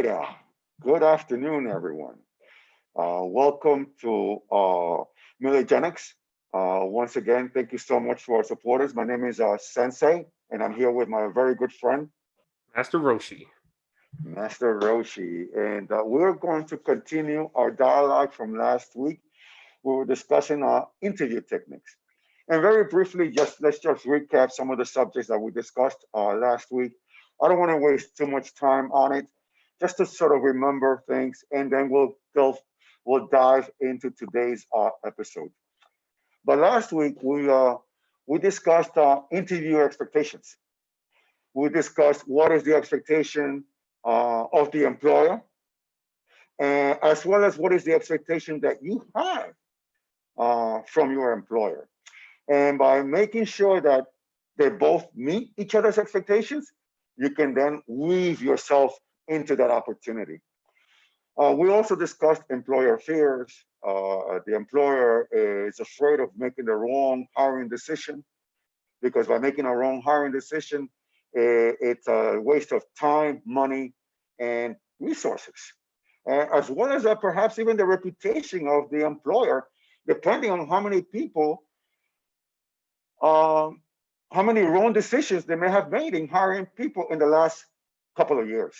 right. Good afternoon, everyone. Welcome to GenX. Once again, thank you so much for our supporters. My name is Sensei, and I'm here with my very good friend, Master Roshi. Master Roshi. And we're going to continue our dialogue from last week. We were discussing interview techniques. And very briefly, let's just recap some of the subjects that we discussed last week. I don't want to waste too much time on it, just to sort of remember things, and then we'll dive into today's episode. But last week we discussed interview expectations. We discussed what is the expectation of the employer, and as well as what is the expectation that you have from your employer. And by making sure that they both meet each other's expectations, you can then weave yourself into that opportunity. We also discussed employer fears. The employer is afraid of making the wrong hiring decision because by making a wrong hiring decision, it's a waste of time, money, and resources, as well as perhaps even the reputation of the employer, depending on how many wrong decisions they may have made in hiring people in the last couple of years.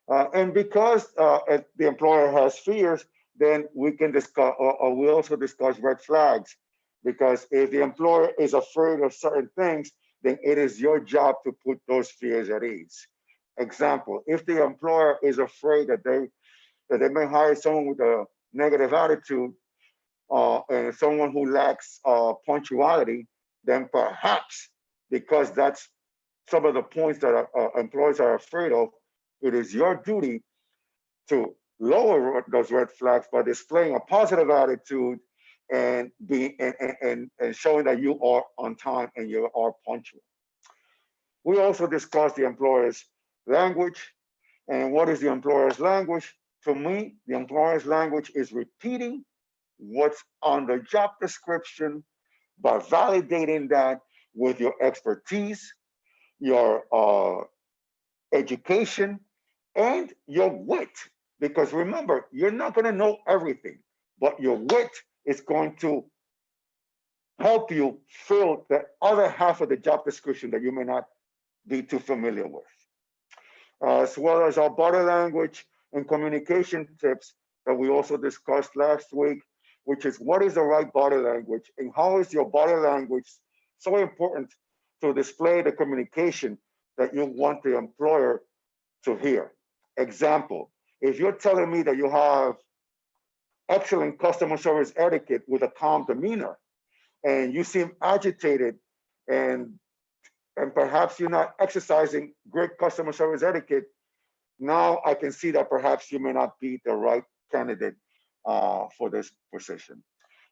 And because the employer has fears, then we can discuss, or we also discuss red flags. Because if the employer is afraid of certain things, then it is your job to put those fears at ease. Example: if the employer is afraid that they may hire someone with a negative attitude and someone who lacks punctuality, then perhaps because that's some of the points that employers are afraid of, it is your duty to lower those red flags by displaying a positive attitude and showing that you are on time and you are punctual. We also discussed the employer's language. And what is the employer's language? To me, the employer's language is repeating what's on the job description by validating that with your expertise, your education, and your wit. Because remember, you're not going to know everything, but your wit is going to help you fill the other half of the job description that you may not be too familiar with. As well as our body language and communication tips that we also discussed last week, which is what is the right body language and how is your body language so important to display the communication that you want the employer to hear. Example: if you're telling me that you have excellent customer service etiquette with a calm demeanor and you seem agitated and perhaps you're not exercising great customer service etiquette, now I can see that perhaps you may not be the right candidate for this position.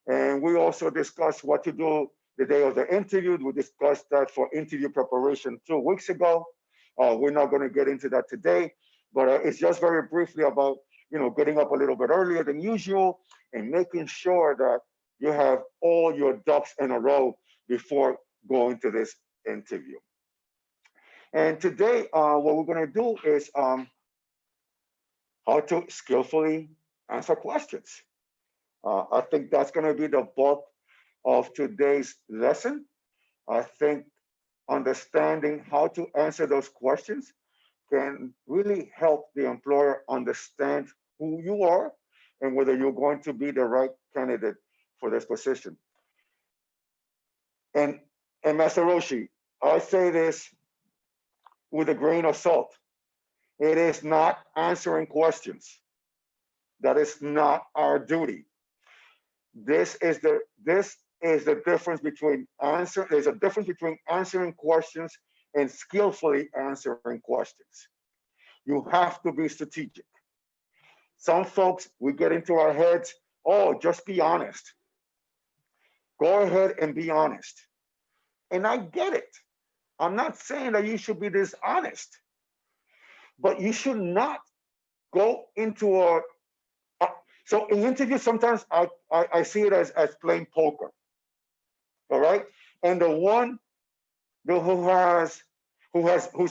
And we also discussed what to do the day of the interview. We discussed that for interview preparation 2 weeks ago. We're not going to get into that today, but it's just very briefly about getting up a little bit earlier than usual and making sure that you have all your ducks in a row before going to this interview. And today, what we're going to do is how to skillfully answer questions. I think that's going to be the bulk of today's lesson. I think understanding how to answer those questions can really help the employer understand who you are and whether you're going to be the right candidate for this position. And Master Roshi, I say this with a grain of salt. It is not answering questions. That is not our duty. This is the difference between there's a difference between answering questions and skillfully answering questions. You have to be strategic. Some folks, we get into our heads, oh, just be honest. Go ahead and be honest. And I get it. I'm not saying that you should be dishonest, but you should not go into so in interviews, sometimes I see it as playing poker. All right. And the one who's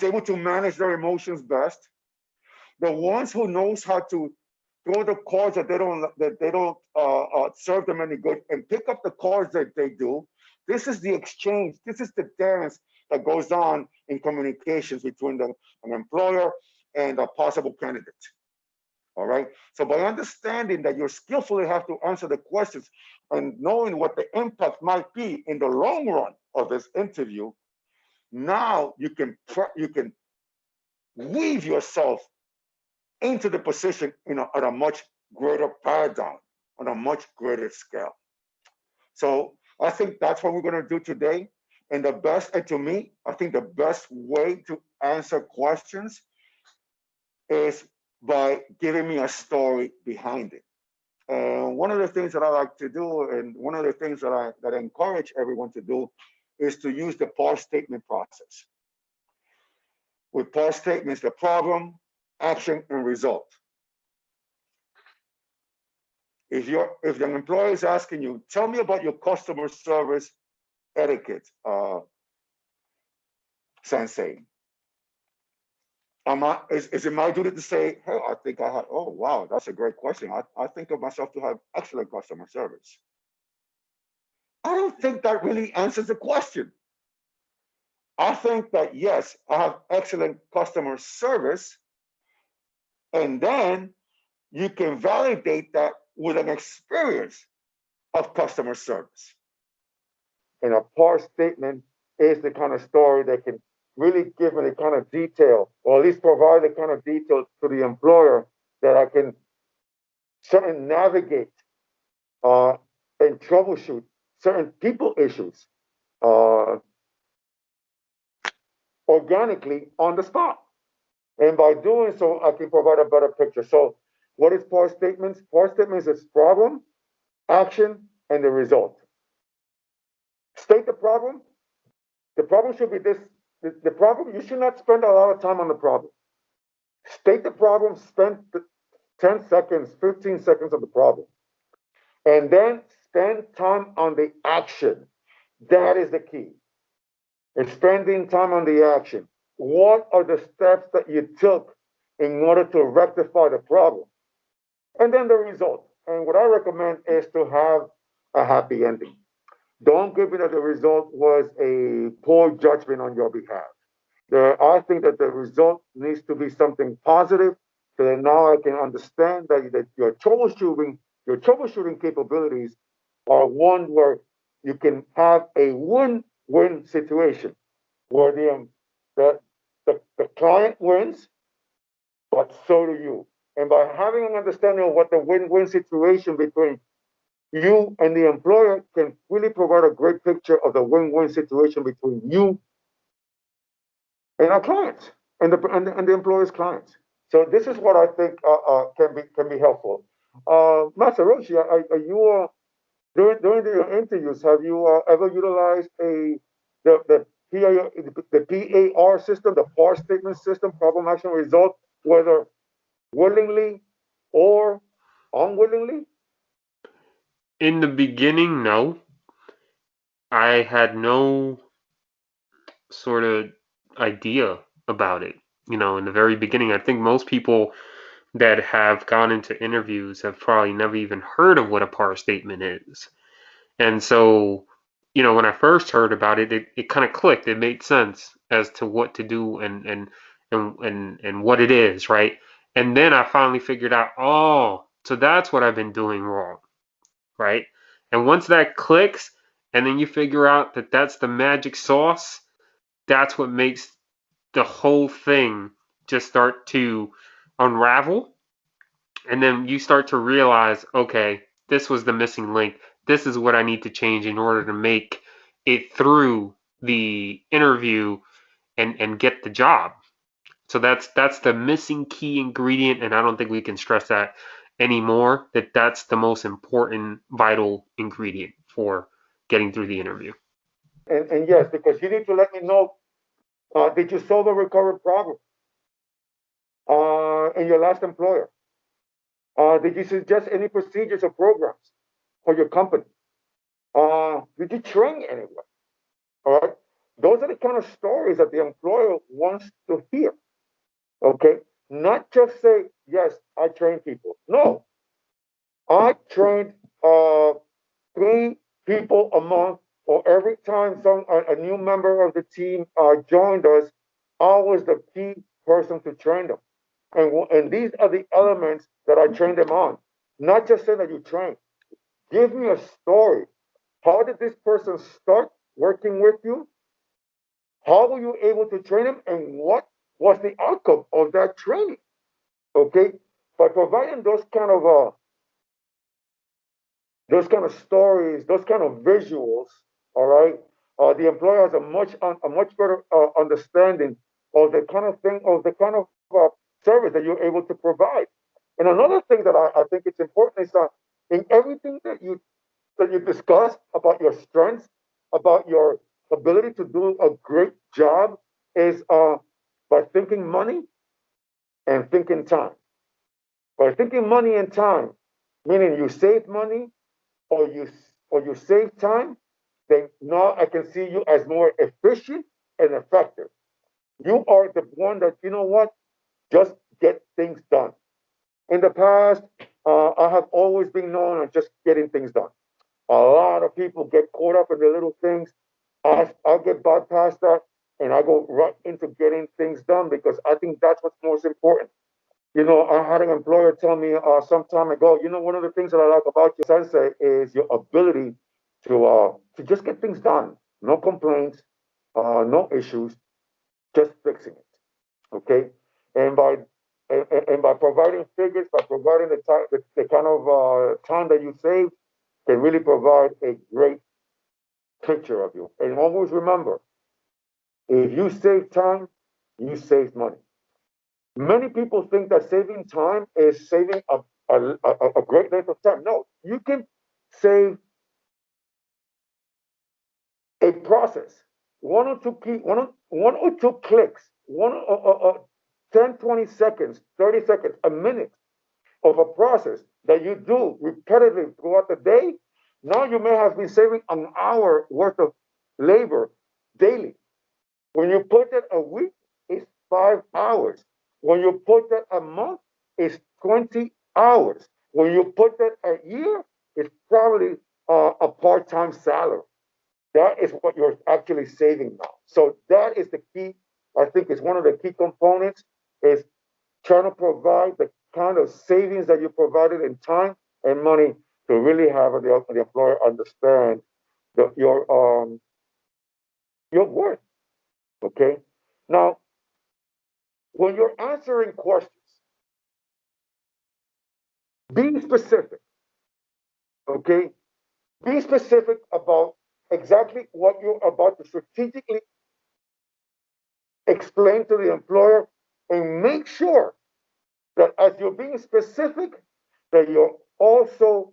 able to manage their emotions best, the ones who knows how to throw the cards that they don't serve them any good and pick up the cards that they do. This is the exchange. This is the dance that goes on in communications between an employer and a possible candidate. All right. So by understanding that you skillfully have to answer the questions and knowing what the impact might be in the long run of this interview, now you can weave yourself into the position at a much greater paradigm, on a much greater scale. So I think that's what we're going to do today. And to me, I think the best way to answer questions is by giving me a story behind it. And one of the things that I like to do, and one of the things that I encourage everyone to do, is to use the pause statement process. With pause statements, the problem, action, and result. If an employer is asking you, tell me about your customer service etiquette, sensei. Is it my duty to say, hey, I think I have, oh, wow, that's a great question. I think of myself to have excellent customer service. I don't think that really answers the question. I think that, yes, I have excellent customer service. And then you can validate that with an experience of customer service. And a pause statement is the kind of story that can really give me the kind of detail, or at least provide the kind of detail to the employer that I can certainly navigate and troubleshoot certain people issues organically on the spot. And by doing so, I can provide a better picture. So, what is pause statements? Pause statements is problem, action, and the result. State the problem. The problem should be this. The problem, you should not spend a lot of time on the problem. State the problem, spend 10 seconds, 15 seconds on the problem. And then spend time on the action. That is the key. And spending time on the action. What are the steps that you took in order to rectify the problem? And then the result. And what I recommend is to have a happy ending. Don't give me that the result was a poor judgment on your behalf. I think that the result needs to be something positive, so that now I can understand that your troubleshooting capabilities are one where you can have a win-win situation where the client wins, but so do you. And by having an understanding of what the win-win situation between you and the employer can really provide a great picture of the win-win situation between you and our clients and the employer's clients. So this is what I think can be helpful. Masaroshi, are you during the interviews, have you ever utilized the PAR system, the PAR statement system, problem action result, whether willingly or unwillingly? In the beginning, no. I had no sort of idea about it. In the very beginning, I think most people that have gone into interviews have probably never even heard of what a PAR statement is. And so, when I first heard about it, it kind of clicked. It made sense as to what to do and what it is, right? And then I finally figured out, oh, so that's what I've been doing wrong, right? And once that clicks, and then you figure out that that's the magic sauce, that's what makes the whole thing just start to unravel. And then you start to realize, okay, this was the missing link. This is what I need to change in order to make it through the interview and get the job. So that's the missing key ingredient, and I don't think we can stress that anymore, that that's the most important vital ingredient for getting through the interview. And yes, because you need to let me know, did you solve a recurrent problem in your last employer? Did you suggest any procedures or programs for your company? Did you train anyone? All right. Those are the kind of stories that the employer wants to hear. Okay. Not just say, yes, I train people. No, I trained uh, 3 people a month, or every time a new member of the team joined us, I was the key person to train them. And these are the elements that I trained them on. Not just say that you train. Give me a story. How did this person start working with you? How were you able to train them? And what was the outcome of that training? Okay? By providing those kind of stories, those kind of visuals, all right, the employer has a much better understanding of the kind of thing, of the kind of service that you're able to provide. And another thing that I think it's important is that in everything that you discuss about your strengths, about your ability to do a great job, is by thinking money and thinking time. By thinking money and time, meaning you save money or you save time, then now I can see you as more efficient and effective. You are the one that, you know what, just get things done. In the past, I have always been known as just getting things done. A lot of people get caught up in the little things. I get bypassed that, and I go right into getting things done because I think that's what's most important. I had an employer tell me some time ago, one of the things that I like about you, Sensei, is your ability to just get things done. No complaints, no issues, just fixing it. Okay, and by and by providing figures, by providing the kind of time that you save, can really provide a great picture of you. And always remember, if you save time, you save money. Many people think that saving time is saving a great length of time. No, you can save a process. One or two clicks, 10, 20 seconds, 30 seconds, a minute of a process that you do repetitively throughout the day. Now you may have been saving an hour worth of labor daily. When you put that a week, it's 5 hours. When you put that a month, it's 20 hours. When you put that a year, it's probably a part-time salary. That is what you're actually saving now. So that is the key. I think is one of the key components is trying to provide the kind of savings that you provided in time and money to really have the employer understand your worth. Okay. Now, when you're answering questions, be specific. Okay. Be specific about exactly what you're about to strategically explain to the employer, and make sure that as you're being specific, that you also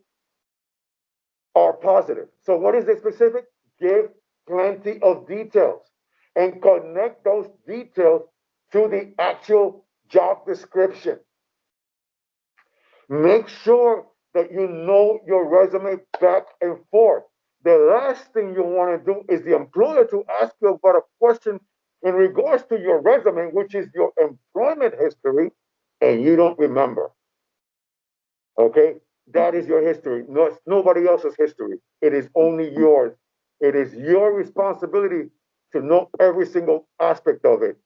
are positive. So, what is the specific? Give plenty of details and connect those details to the actual job description. Make sure that you know your resume back and forth. The last thing you want to do is the employer to ask you about a question in regards to your resume, which is your employment history, and you don't remember. Okay? That is your history. No, it's nobody else's history. It is only yours. It is your responsibility to know every single aspect of it.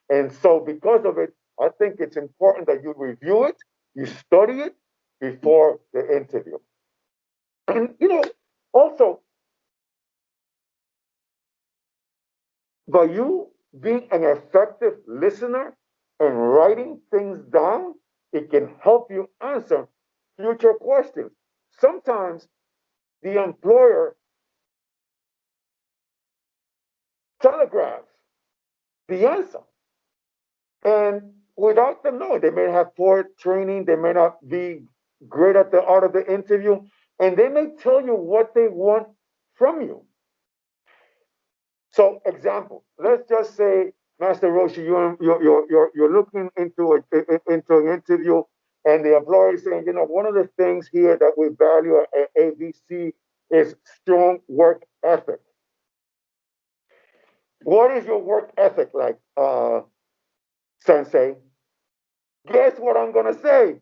And so, because of it, I think it's important that you review it, you study it before the interview. And, also, by you being an effective listener and writing things down, it can help you answer future questions. Sometimes the employer telegraphs the answer. And without them knowing, they may have poor training, they may not be great at the art of the interview, and they may tell you what they want from you. So, example, let's just say, Master Roshi, you're looking into an interview, and the employer is saying, one of the things here that we value at ABC is strong work ethic. What is your work ethic like, Sensei? Guess what I'm gonna say?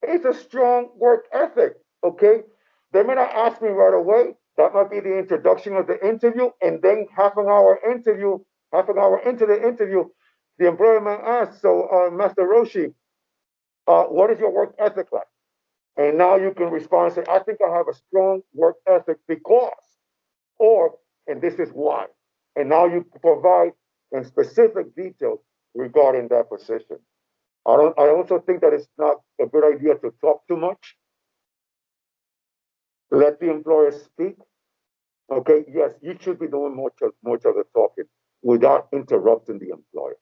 It's a strong work ethic. Okay, they may not ask me right away. That might be the introduction of the interview, and then half an hour into the interview, the employer might ask, "So, Master Roshi, what is your work ethic like?" And now you can respond and say, "I think I have a strong work ethic because," or, "and this is why." And now you provide in specific details regarding that position. I also think that it's not a good idea to talk too much. Let the employer speak. Okay, yes, you should be doing much of the talking without interrupting the employer.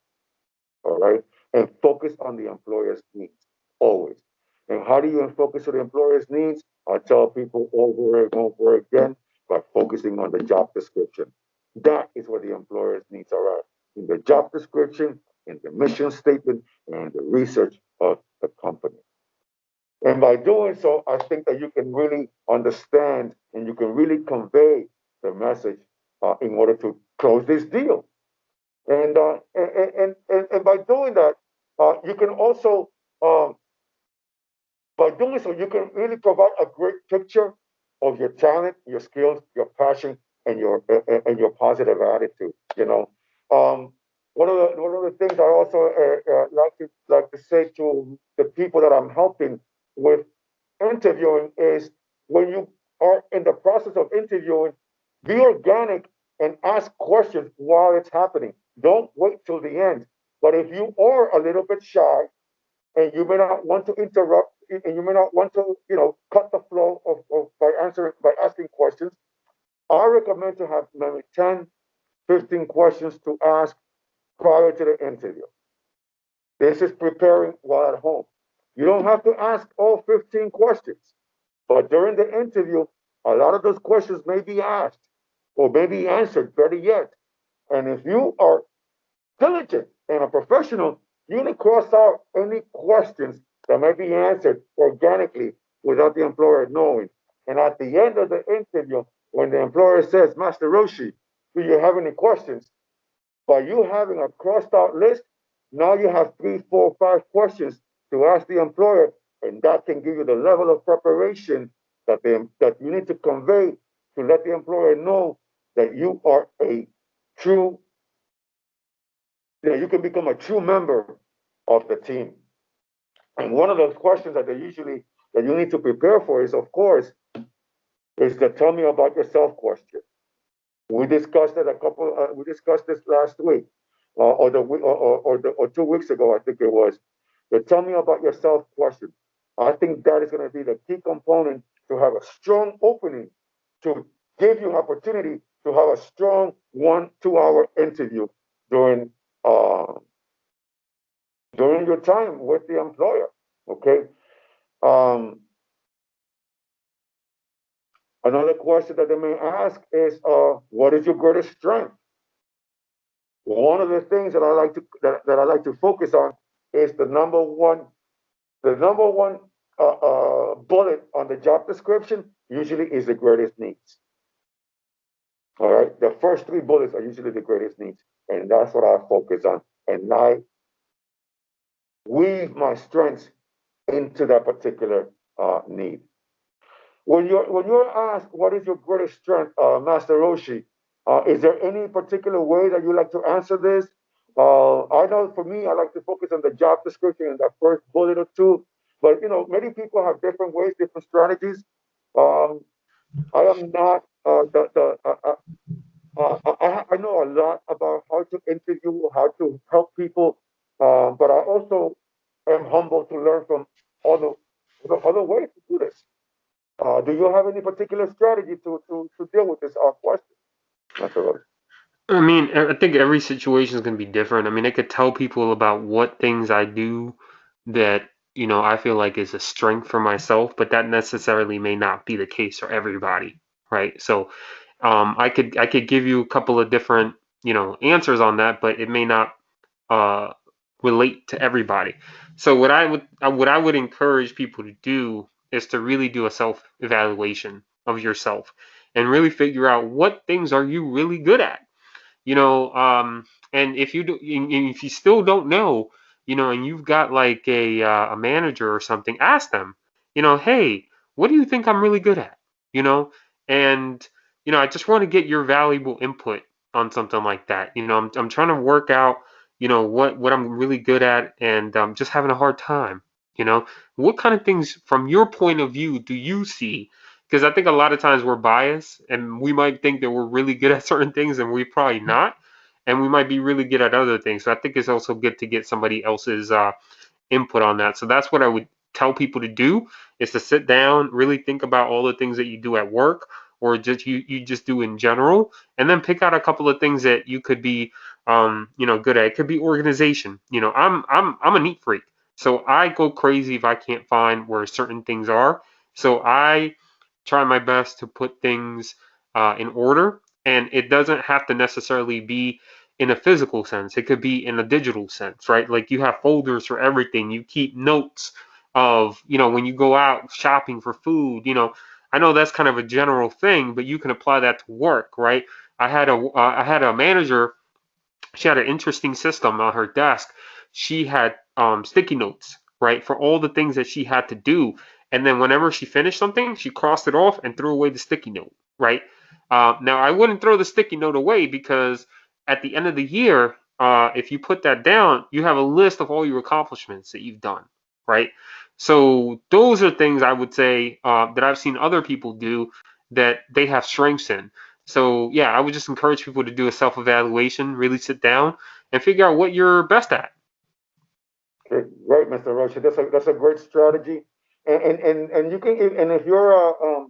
All right, and focus on the employer's needs always. And how do you focus on the employer's needs? I tell people over and over again by focusing on the job description. That is where the employer's needs are at, in the job description, in the mission statement, and the research of the company. And by doing so, I think that you can really understand and you can really convey the message in order to close this deal. And by doing that, you can also, um, by doing so, you can really provide a great picture of your talent, your skills, your passion, and your positive attitude. You know, um, one of the things I also like to say to the people that I'm helping with interviewing is when you are in the process of interviewing, be organic and ask questions while it's happening. Don't wait till the end. But if you are a little bit shy and you may not want to interrupt and you may not want to, cut the flow of by asking questions, I recommend to have maybe 10, 15 questions to ask prior to the interview. This is preparing while at home. You don't have to ask all 15 questions. But during the interview, a lot of those questions may be asked or may be answered, better yet. And if you are diligent and a professional, you need to cross out any questions that may be answered organically without the employer knowing. And at the end of the interview, when the employer says, "Master Roshi, do you have any questions?" By you having a crossed out list, now you have 3, 4, 5 questions to ask the employer, and that can give you the level of preparation that you need to convey to let the employer know that you are a true, you can become a true member of the team. And one of those questions that you need to prepare for is, of course, is the "tell me about yourself" question. We discussed it a couple. We discussed this last week, or 2 weeks ago, I think it was. The "tell me about yourself" question. I think that is going to be the key component to have a strong opening to give you an opportunity to have a strong 1-2 hour interview during uh, during your time with the employer. Okay. Um, Another question that they may ask is, "What is your greatest strength?" One of the things that I like to focus on is the number one bullet on the job description usually is the greatest needs. All right, the first three bullets are usually the greatest needs, and that's what I focus on, and I weave my strengths into that particular need. When you're asked what is your greatest strength, Master Roshi, is there any particular way that you like to answer this? I know for me, I like to focus on the job description and that first bullet or two. But many people have different ways, different strategies. Um, I am not the I know a lot about how to interview, how to help people, but I also am humble to learn from other ways to do this. Do you have any particular strategy to deal with this question, Mr. Rose? I mean, I think every situation is going to be different. I mean, I could tell people about what things I do that, I feel like is a strength for myself, but that necessarily may not be the case for everybody, right? So, I could give you a couple of different, answers on that, but it may not uh, relate to everybody. So what I would encourage people to do is to really do a self evaluation of yourself and really figure out what things are you really good at. And if you do, and if you still don't know, and you've got like a manager or something, ask them, hey, what do you think I'm really good at? You know, and I just want to get your valuable input on something like that. I'm trying to work out, what I'm really good at, and just having a hard time. What kind of things from your point of view do you see? Because I think a lot of times we're biased and we might think that we're really good at certain things and we're probably not. And we might be really good at other things. So I think it's also good to get somebody else's input on that. So that's what I would tell people to do, is to sit down, really think about all the things that you do at work or just you just do in general, and then pick out a couple of things that you could be good at. It could be organization. I'm a neat freak. So I go crazy if I can't find where certain things are. So I try my best to put things in order, and it doesn't have to necessarily be in a physical sense. It could be in a digital sense, right? Like you have folders for everything. You keep notes of, when you go out shopping for food. I know that's kind of a general thing, but you can apply that to work, right? I had a manager. She had an interesting system on her desk. She had sticky notes, right, for all the things that she had to do. And then whenever she finished something, she crossed it off and threw away the sticky note, right? Now, I wouldn't throw the sticky note away because at the end of the year, if you put that down, you have a list of all your accomplishments that you've done, right? So those are things I would say that I've seen other people do that they have strengths in. So yeah, I would just encourage people to do a self-evaluation, really sit down and figure out what you're best at. Okay, right, Mr. Rocha. That's a great strategy. And you can, and if you're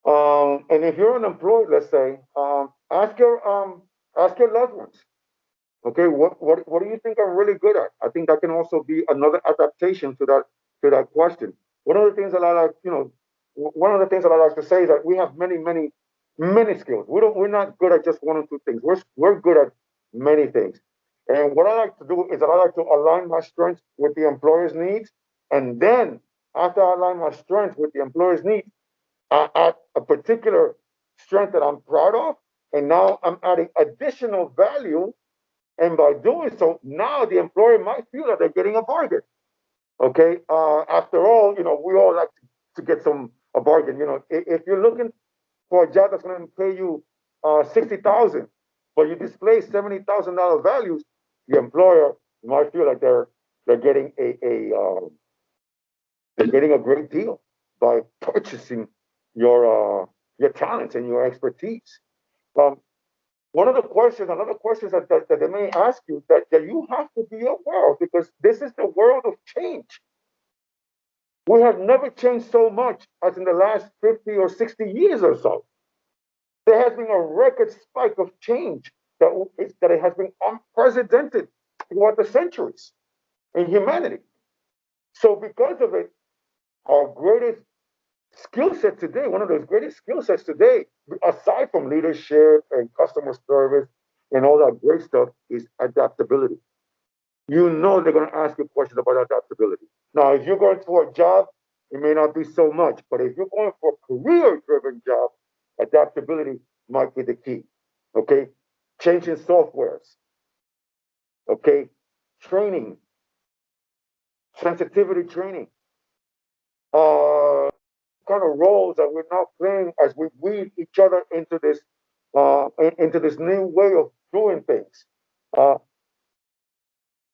and if you're unemployed, let's say, ask your loved ones. Okay, what do you think I'm really good at? I think that can also be another adaptation to that question. One of the things that I like, one of the things that I like to say is that we have many skills. We're not good at just one or two things. We're good at many things. And what I like to do is that I like to align my strengths with the employer's needs, and then after I align my strengths with the employer's needs, I add a particular strength that I'm proud of, and now I'm adding additional value, and by doing so, now the employer might feel that they're getting a bargain. Okay. After all, we all like to get a bargain. If you're looking for a job that's going to pay you 60,000, but you display $70,000 values, the employer might feel like they're getting they're getting a great deal by purchasing your talents and your expertise. Um, another questions that they may ask you that you have to be aware of, because this is the world of change. We have never changed so much as in the last 50 or 60 years or so. There has been a record spike of change that it has been unprecedented throughout the centuries in humanity. So, because of it, our greatest skill set today, one of those greatest skill sets today, aside from leadership and customer service and all that great stuff, is adaptability. You know they're going to ask you questions about adaptability. Now, if you're going for a job, it may not be so much, but if you're going for a career-driven job, adaptability might be the key. Okay, changing softwares. Okay, training, sensitivity training. Kind of roles that we're now playing as we weave each other into this new way of doing things. Uh,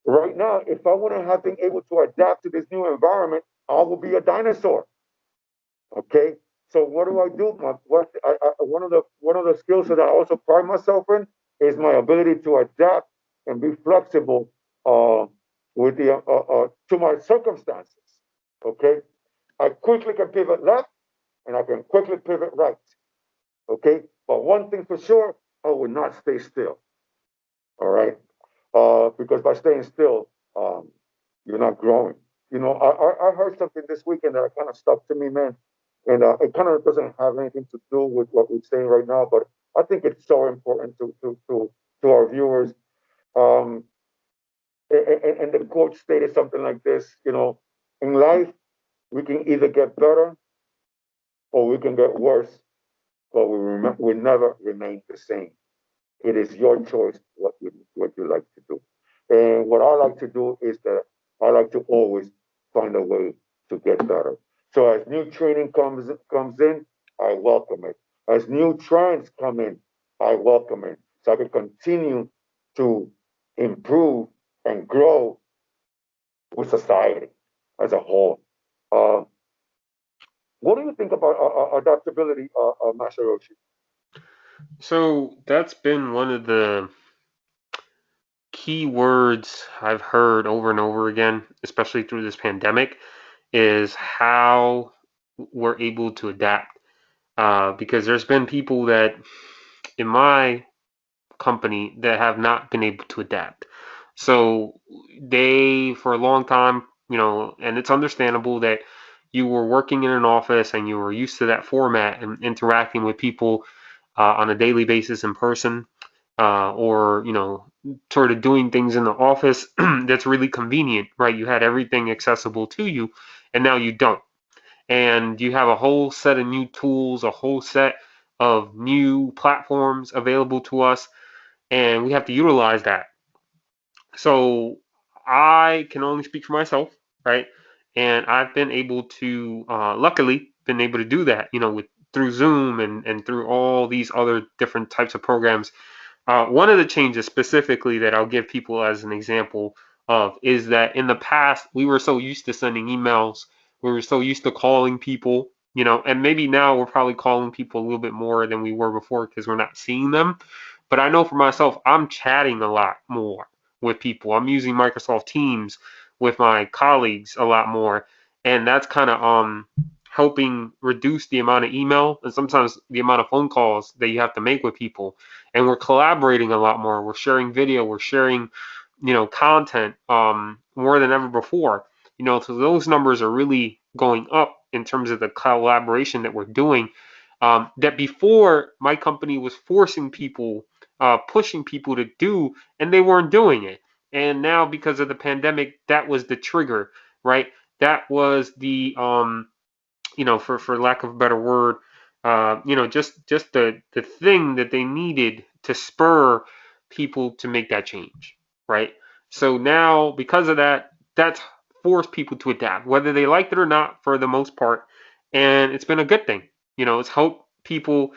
right now, if I wouldn't have been able to adapt to this new environment, I will be a dinosaur. Okay, so what do I do? One of the skills that I also pride myself in is my ability to adapt and be flexible with the to my circumstances. Okay, I quickly can pivot left and I can quickly pivot right. Okay, but one thing for sure, I will not stay still. All right, because by staying still, you're not growing. I heard something this weekend that kind of stuck to me, man, and it kind of doesn't have anything to do with what we're saying right now, but I think it's so important to our viewers. Um, and the quote stated something like this: in life we can either get better or we can get worse, but we never remain the same. It is your choice what you like to do. And what I like to do is that I like to always find a way to get better. So as new training comes in, I welcome it. As new trends come in, I welcome it. So I can continue to improve and grow with society as a whole. Uh, what do you think about adaptability, Masayoshi? So that's been one of the key words I've heard over and over again, especially through this pandemic, is how we're able to adapt. Because there's been people that in my company that have not been able to adapt. So they, for a long time, and it's understandable that you were working in an office and you were used to that format and interacting with people on a daily basis in person, or sort of doing things in the office that's really convenient, right? You had everything accessible to you, and now you don't. And you have a whole set of new tools, a whole set of new platforms available to us, and we have to utilize that. So I can only speak for myself, right? And I've been able to, luckily, been able to do that, with through Zoom and through all these other different types of programs. One of the changes specifically that I'll give people as an example of is that in the past we were so used to sending emails, we were so used to calling people, and maybe now we're probably calling people a little bit more than we were before because we're not seeing them. But I know for myself, I'm chatting a lot more with people. I'm using Microsoft Teams with my colleagues a lot more, and that's kind of helping reduce the amount of email and sometimes the amount of phone calls that you have to make with people. And we're collaborating a lot more. We're sharing video. We're sharing, content more than ever before. So those numbers are really going up in terms of the collaboration that we're doing. That before my company was forcing people, pushing people to do, and they weren't doing it. And now because of the pandemic, that was the trigger, right? That was the for lack of a better word, just the thing that they needed to spur people to make that change, right? So now because of that, that's forced people to adapt, whether they liked it or not, for the most part, and it's been a good thing. It's helped people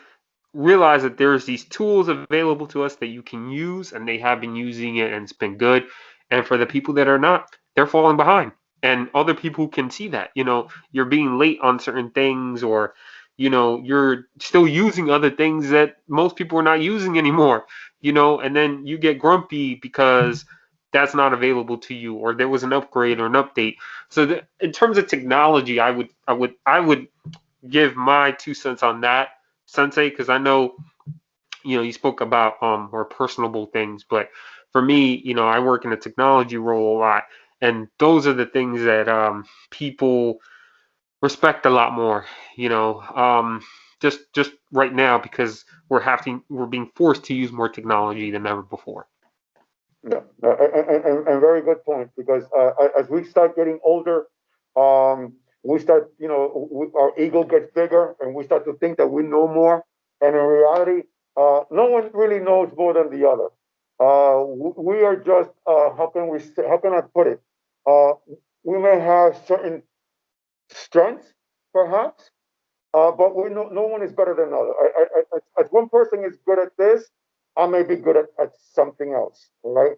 realize that there's these tools available to us that you can use, and they have been using it, and it's been good. And for the people that are not, they're falling behind, and other people can see that. You're being late on certain things, or you're still using other things that most people are not using anymore. And then you get grumpy because that's not available to you, or there was an upgrade or an update. So in terms of technology, I would give my 2 cents on that, Sensei, because I know you spoke about more personable things, but for me, I work in a technology role a lot, and those are the things that people respect a lot more. Just right now because we're being forced to use more technology than ever before. Yeah, and very good point because as we start getting older, we start, our ego gets bigger and we start to think that we know more. And in reality, no one really knows more than the other. We are just, how can I put it? Uh, we may have certain strengths, perhaps, but no one is better than another. As one person is good at this, I may be good at something else, right?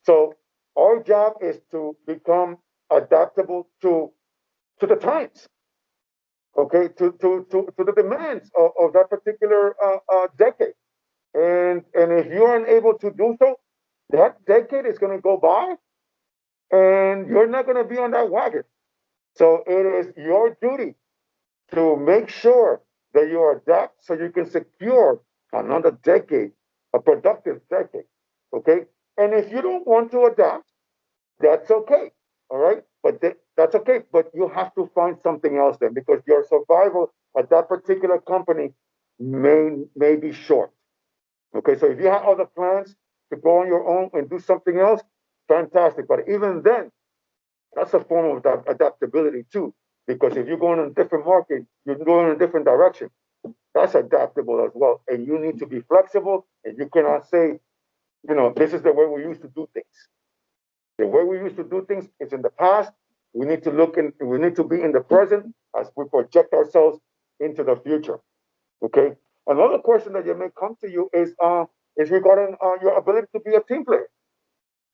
So our job is to become adaptable to the times, okay, to the demands of that particular decade. And if you're unable to do so, that decade is going to go by, and you're not going to be on that wagon. So it is your duty to make sure that you adapt so you can secure another decade, a productive decade. Okay. And if you don't want to adapt, that's okay. All right. But that's okay. But you have to find something else then because your survival at that particular company may be short. Okay. So if you have other plans to go on your own and do something else, fantastic. But even then, that's a form of adaptability too. Because if you're going in a different market, you're going in a different direction. That's adaptable as well. And you need to be flexible. And you cannot say, this is the way we used to do things. The way we used to do things is in the past. We need to look in. We need to be in the present as we project ourselves into the future. Okay. Another question that you may come to you is regarding your ability to be a team player.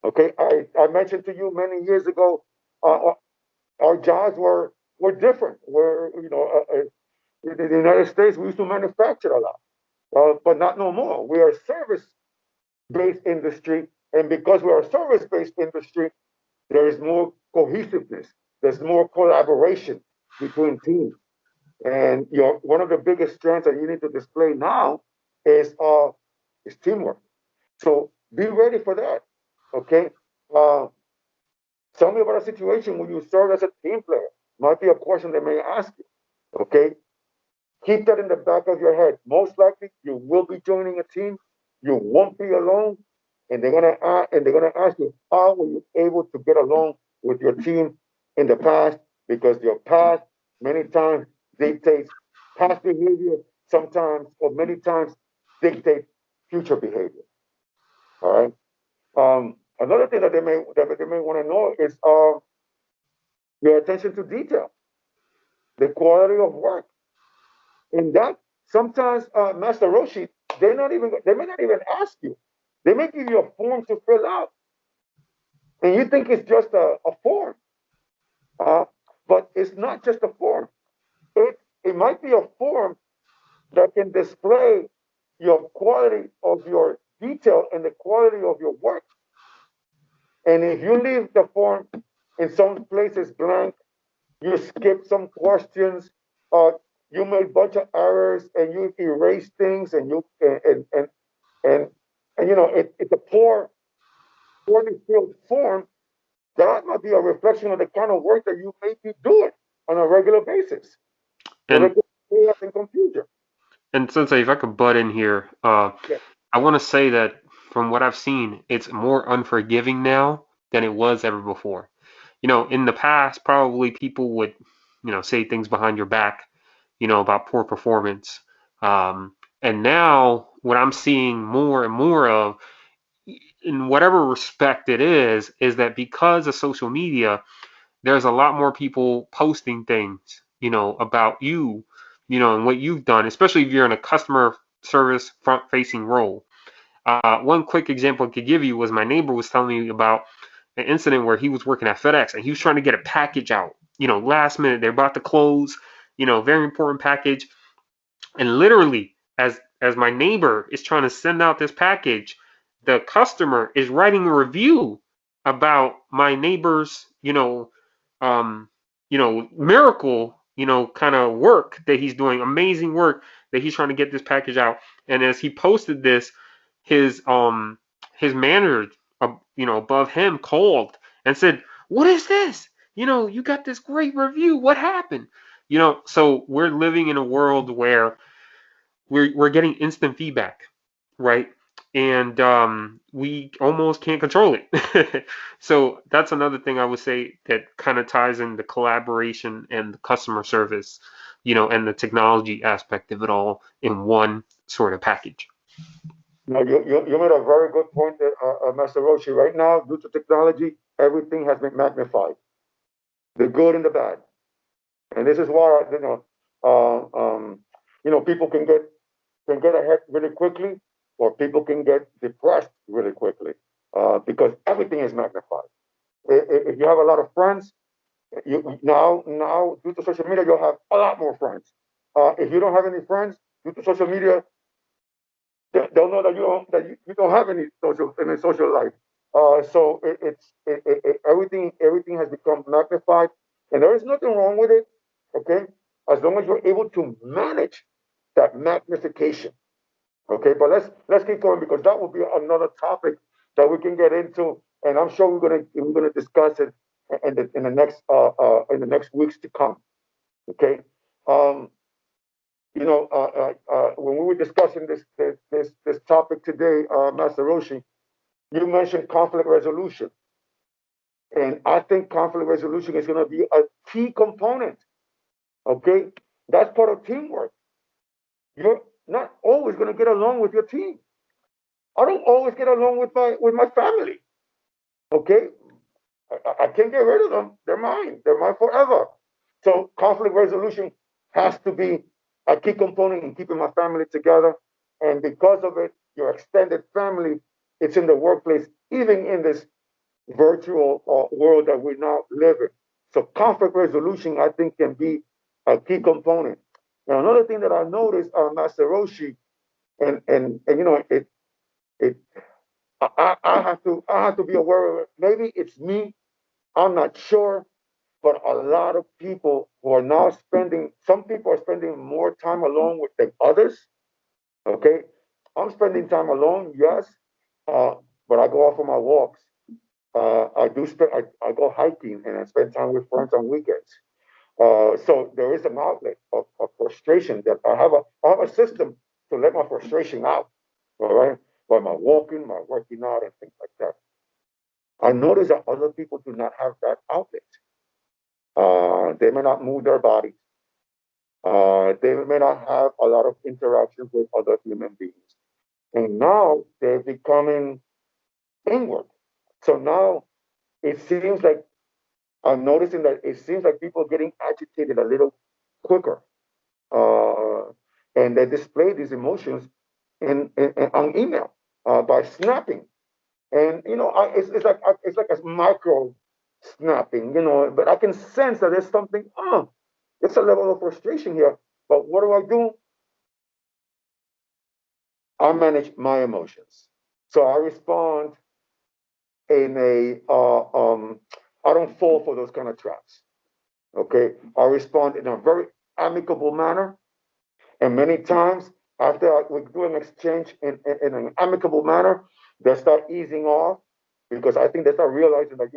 Okay. I mentioned to you many years ago, our jobs were different. In the United States, we used to manufacture a lot, but not no more. We are a service-based industry, and because we're a service-based industry, there is more cohesiveness. There's more collaboration between teams. And one of the biggest strengths that you need to display now is uh, is teamwork. So be ready for that. Okay. Uh, Tell me about a situation where you serve as a team player. Might be a question they may ask you. Okay. Keep that in the back of your head. Most likely, you will be joining a team. You won't be alone, and they're gonna ask you how were you able to get along with your team in the past, because your past many times dictates past behavior. Sometimes or many times dictate future behavior. All right. Another thing that they may want to know is your attention to detail, the quality of work. And that sometimes, Master Roshi, they may not even ask you. They may give you a form to fill out, and you think it's just a form, uh, but it's not just a form. It might be a form that can display your quality of your detail and the quality of your work. And if you leave the form in some places blank, you skip some questions, uh, you made a bunch of errors, and you erase things, and you and it's a poorly filled form. That might be a reflection of the kind of work that you may be doing on a regular basis. And it And could chaos and confusion. Sensei, if I could butt in here, Yeah. I want to say that from what I've seen, it's more unforgiving now than it was ever before. In the past, probably people would, say things behind your back, about poor performance. And now, what I'm seeing more and more of, in whatever respect it is that because of social media, there's a lot more people posting things, about you, and what you've done, especially if you're in a customer service front facing role. One quick example I could give you was my neighbor was telling me about an incident where he was working at FedEx and he was trying to get a package out, last minute. They're about to close, very important package. And literally, as my neighbor is trying to send out this package, the customer is writing a review about my neighbor's, miracle, kind of work that he's doing, amazing work that he's trying to get this package out. And as he posted this, his his manager, above him called and said, "What is this? You got this great review. What happened?" So we're living in a world where we're getting instant feedback, right? And we almost can't control it. So that's another thing I would say that kind of ties in the collaboration and the customer service, and the technology aspect of it all in one sort of package. No, you made a very good point, Master Roshi. Right now, due to technology, everything has been magnified, the good and the bad. And this is why people can get ahead really quickly, or people can get depressed really quickly, because everything is magnified. If you have a lot of friends, now due to social media, you'll have a lot more friends. If you don't have any friends due to social media, they'll know that you don't have any social life. So everything has become magnified, and there is nothing wrong with it. Okay, as long as you're able to manage that magnification. Okay, but let's keep going, because that will be another topic that we can get into, and I'm sure we're gonna discuss it in the next weeks to come. Okay. Um, when we were discussing this topic today, Master Roshi, you mentioned conflict resolution, and I think conflict resolution is going to be a key component. Okay, that's part of teamwork. You're not always going to get along with your team. I don't always get along with my family. Okay, I can't get rid of them. They're mine. They're mine forever. So conflict resolution has to be a key component in keeping my family together. And because of it, your extended family, it's in the workplace, even in this virtual world that we now live in. So conflict resolution, I think, can be a key component. Now, another thing that I noticed, Master Roshi, and you know, it I have to be aware of it. Maybe it's me. I'm not sure, but a lot of people who are now spending, some people are spending more time alone with than others. Okay, I'm spending time alone, yes, uh, but I go out for my walks. I go hiking and I spend time with friends on weekends. So there is an outlet of frustration that I have a system to let my frustration out. All right, by my walking, my working out, and things like that. I notice that other people do not have that outlet. They may not move their bodies. They may not have a lot of interactions with other human beings. And now they're becoming inward. So now it seems like I'm noticing that it seems like people are getting agitated a little quicker. Uh, and they display these emotions on email by snapping. And it's like a micro snapping, but I can sense that there's something, it's a level of frustration here. But what do I do? I manage my emotions. So I respond in I don't fall for those kind of traps. Okay. I respond in a very amicable manner. And many times after we do an exchange in an amicable manner, they start easing off because I think they start realizing that,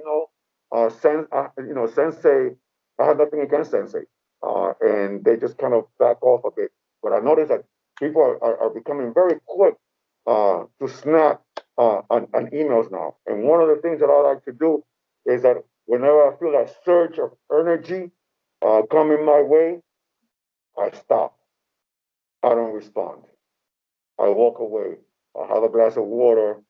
sensei, I have nothing against sensei. And they just kind of back off a bit. But I notice that people are becoming very quick to snap on emails now. And one of the things that I like to do is that whenever I feel that surge of energy coming my way, I stop. I don't respond. I walk away. I have a glass of water.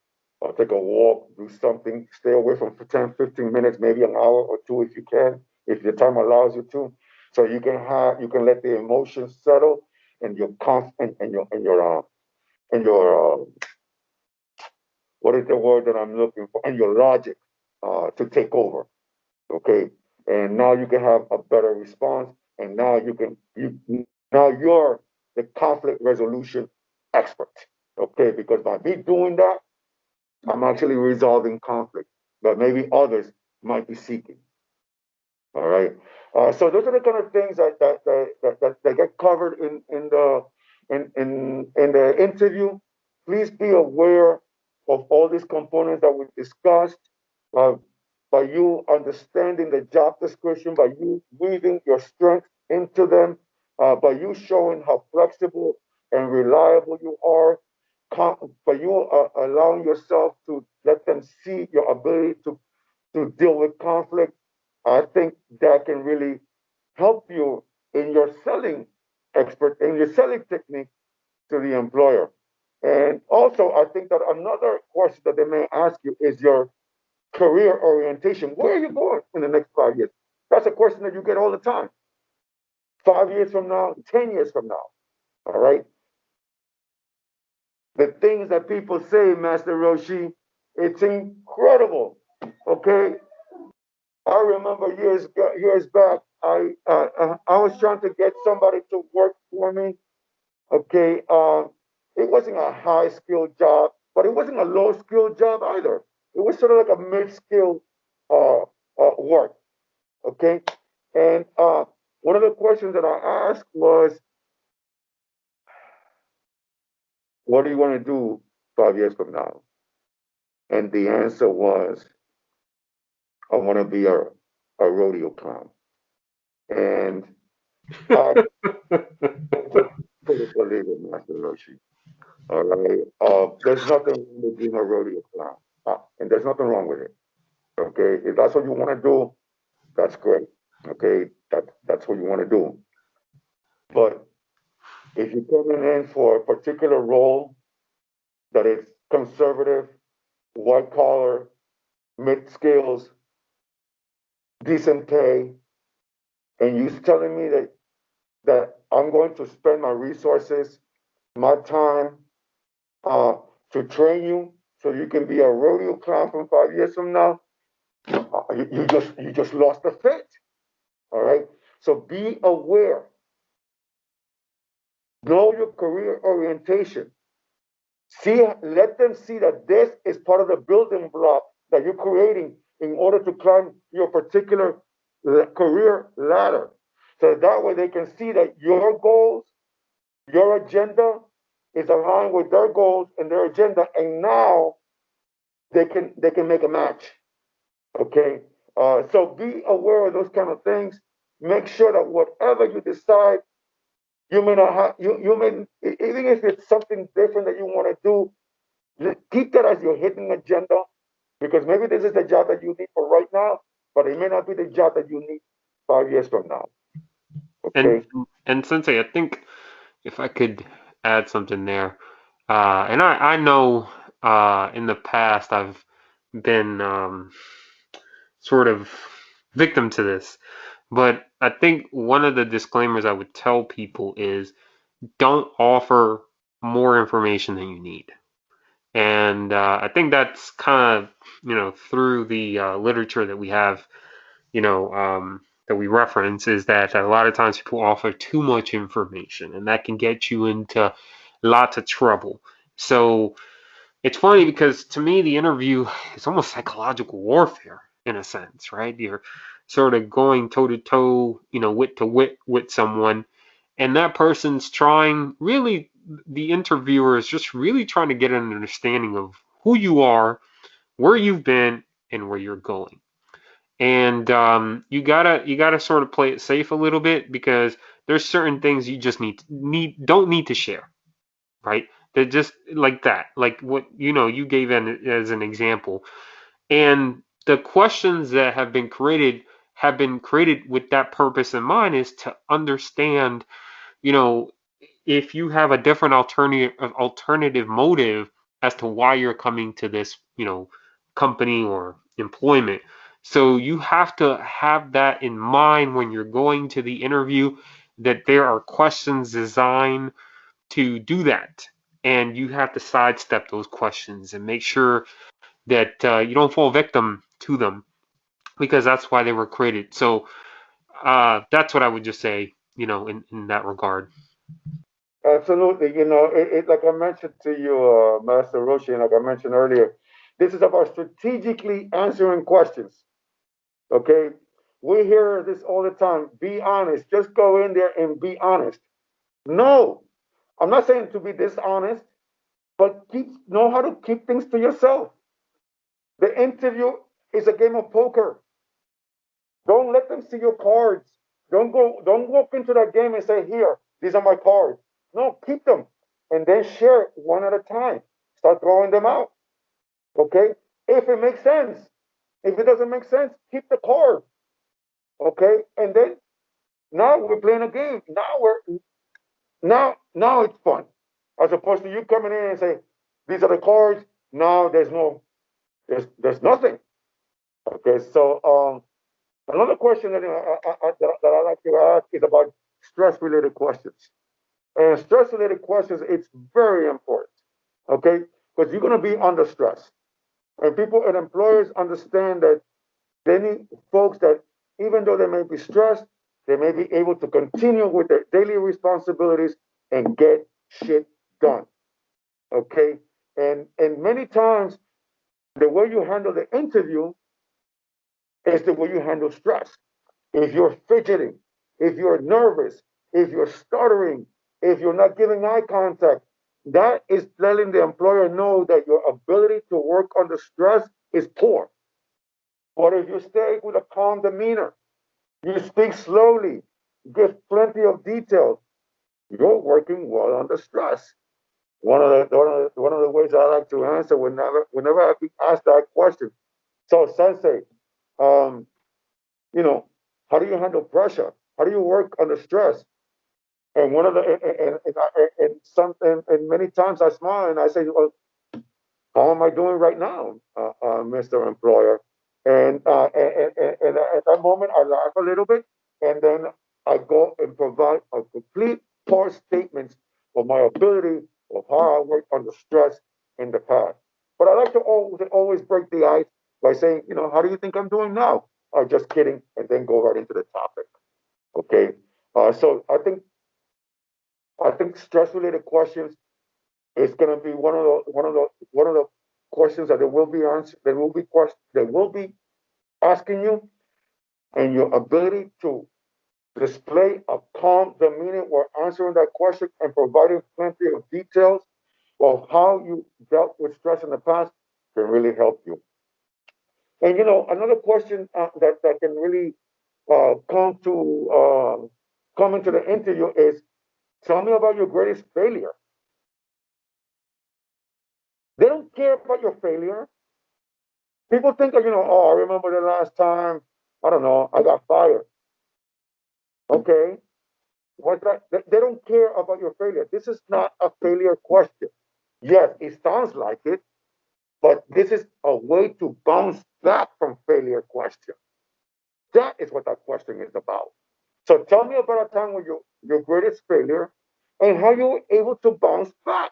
I'll take a walk, do something, stay away from for 10, 15 minutes, maybe an hour or two if you can, if your time allows you to. So you can let the emotions settle and your and your what is the word that I'm looking for? And your logic to take over. Okay. And now you can have a better response. And now now you're the conflict resolution expert. Okay. Because by me doing that, I'm actually resolving conflict that maybe others might be seeking. All right. So those are the kind of things that get covered in the interview. Please be aware of all these components that we discussed. Uh, by you understanding the job description, by you weaving your strength into them, by you showing how flexible and reliable you are, by you allowing yourself to let them see your ability to deal with conflict, I think that can really help you in your selling in your selling technique to the employer. And also, I think that another question that they may ask you is your career orientation. Where are you going in the next 5 years? That's a question that you get all the time. 5 years from now, 10 years from now. All right. The things that people say, Master Roshi, it's incredible. Okay. I remember years back, I was trying to get somebody to work for me. Okay, it wasn't a high skilled job, but it wasn't a low skilled job either. It was sort of like a mid skilled work. Okay, and one of the questions that I asked was, "What do you want to do 5 years from now?" And the answer was, "I want to be a rodeo clown." And I just couldn't believe it, Master Roshi. All right. There's nothing wrong with being a rodeo clown, and there's nothing wrong with it. Okay. If that's what you want to do, that's great. Okay. That's what you want to do. But if you're coming in for a particular role that is conservative, white collar, mid skills, decent pay, and you telling me that I'm going to spend my resources, my time, uh, to train you so you can be a rodeo clown from 5 years from now, you just lost the fit. All right. So be aware. Know your career orientation. See, let them see that this is part of the building block that you're creating in order to climb your particular career ladder. So that way they can see that your goals, your agenda is aligned with their goals and their agenda, and now they can make a match. Okay. So be aware of those kind of things. Make sure that whatever you decide, you may not have you may, even if it's something different that you want to do, keep that as your hidden agenda, because maybe this is the job that you need for right now, but it may not be the job that you need 5 years from now. And Okay. and Sensei, I think if I could add something there, and I know in the past I've been sort of victim to this, but I think one of the disclaimers I would tell people is don't offer more information than you need. And I think that's kind of, through the literature that we have, that we reference, is that a lot of times people offer too much information and that can get you into lots of trouble. So it's funny because to me, the interview is almost psychological warfare in a sense, right? You're sort of going toe to toe, wit to wit with someone, and that person's trying, really, the interviewer is just really trying to get an understanding of who you are, where you've been, and where you're going. And you gotta sort of play it safe a little bit, because there's certain things you just don't need to share, right? They're just like that, like what you gave in as an example. And the questions that have been created with that purpose in mind, is to understand, you know, if you have a different alternative motive as to why you're coming to this, company or employment. So you have to have that in mind when you're going to the interview, that there are questions designed to do that. And you have to sidestep those questions and make sure that you don't fall victim to them, because that's why they were created. So that's what I would just say, in that regard. Absolutely. Like I mentioned to you, Master Roshi, and like I mentioned earlier, this is about strategically answering questions. Okay. We hear this all the time. Be honest. Just go in there and be honest. No, I'm not saying to be dishonest, but know how to keep things to yourself. The interview is a game of poker. Don't let them see your cards. Don't walk into that game and say, here, these are my cards. No, keep them and then share one at a time. Start throwing them out. Okay? If it makes sense. If it doesn't make sense, keep the card. Okay? And then now we're playing a game. Now it's fun. As opposed to you coming in and say, these are the cards. Now there's nothing. Okay, so another question that I like to ask is about stress related questions. And stress related questions, it's very important. Okay, because you're going to be under stress, and people and employers understand that they need folks that, even though they may be stressed, they may be able to continue with their daily responsibilities and get shit done. Okay, and many times the way you handle the interview is the way you handle stress. If you're fidgeting, if you're nervous, if you're stuttering, if you're not giving eye contact, that is letting the employer know that your ability to work under stress is poor. But if you stay with a calm demeanor, you speak slowly, give plenty of details, you're working well under stress. One of the ways I like to answer whenever I be asked that question. So, Sensei, um, you know, how do you handle pressure? How do you work under stress? And one of the and many times I smile and I say, well, how am I doing right now, Mr. Employer? And at that moment, I laugh a little bit, and then I go and provide a complete poor statements of my ability of how I worked under stress in the past. But I like to always break the ice by saying, how do you think I'm doing now? I'm just kidding, and then go right into the topic. Okay. So I think stress related questions is going to be one of the questions that there will be answer there will be questions that will be asking you, and your ability to display a calm demeanor while answering that question and providing plenty of details of how you dealt with stress in the past can really help you. And another question that can really come into the interview is, tell me about your greatest failure. They don't care about your failure. People think that, oh, I remember the last time, I don't know, I got fired. Okay. What's that? They don't care about your failure. This is not a failure question. Yes, it sounds like it, but this is a way to bounce back from failure question. That is what that question is about. So tell me about a time when your greatest failure and how you were able to bounce back.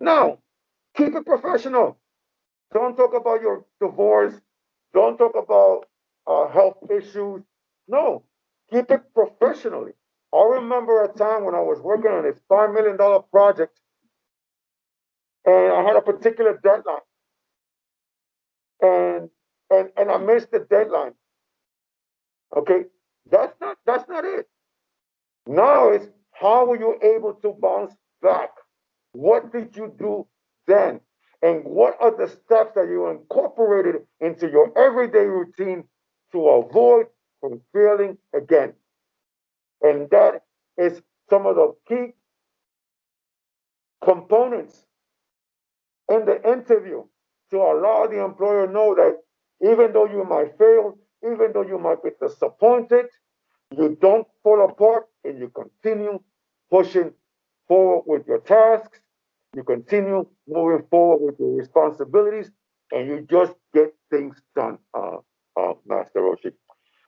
Now, keep it professional. Don't talk about your divorce. Don't talk about health issues. No, keep it professionally. I remember a time when I was working on this $5 million project, and I had a particular deadline, and and I missed the deadline. Okay, that's not it. Now it's, how were you able to bounce back? What did you do then? And what are the steps that you incorporated into your everyday routine to avoid from failing again? And that is some of the key components in the interview to allow the employer know that even though you might fail, even though you might be disappointed, you don't fall apart and you continue pushing forward with your tasks, you continue moving forward with your responsibilities, and you just get things done, Master Roshi.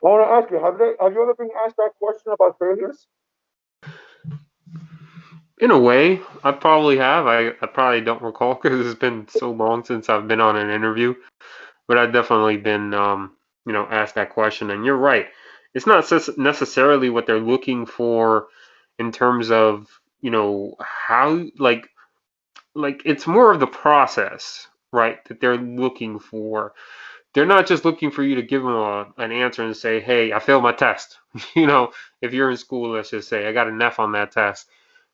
I want to ask you, have you ever been asked that question about failures? In a way, I probably have. I probably don't recall because it's been so long since I've been on an interview. But I've definitely been, asked that question. And you're right. It's not necessarily what they're looking for in terms of, how, like it's more of the process, right, that they're looking for. They're not just looking for you to give them an answer and say, hey, I failed my test. If you're in school, let's just say, I got an F on that test.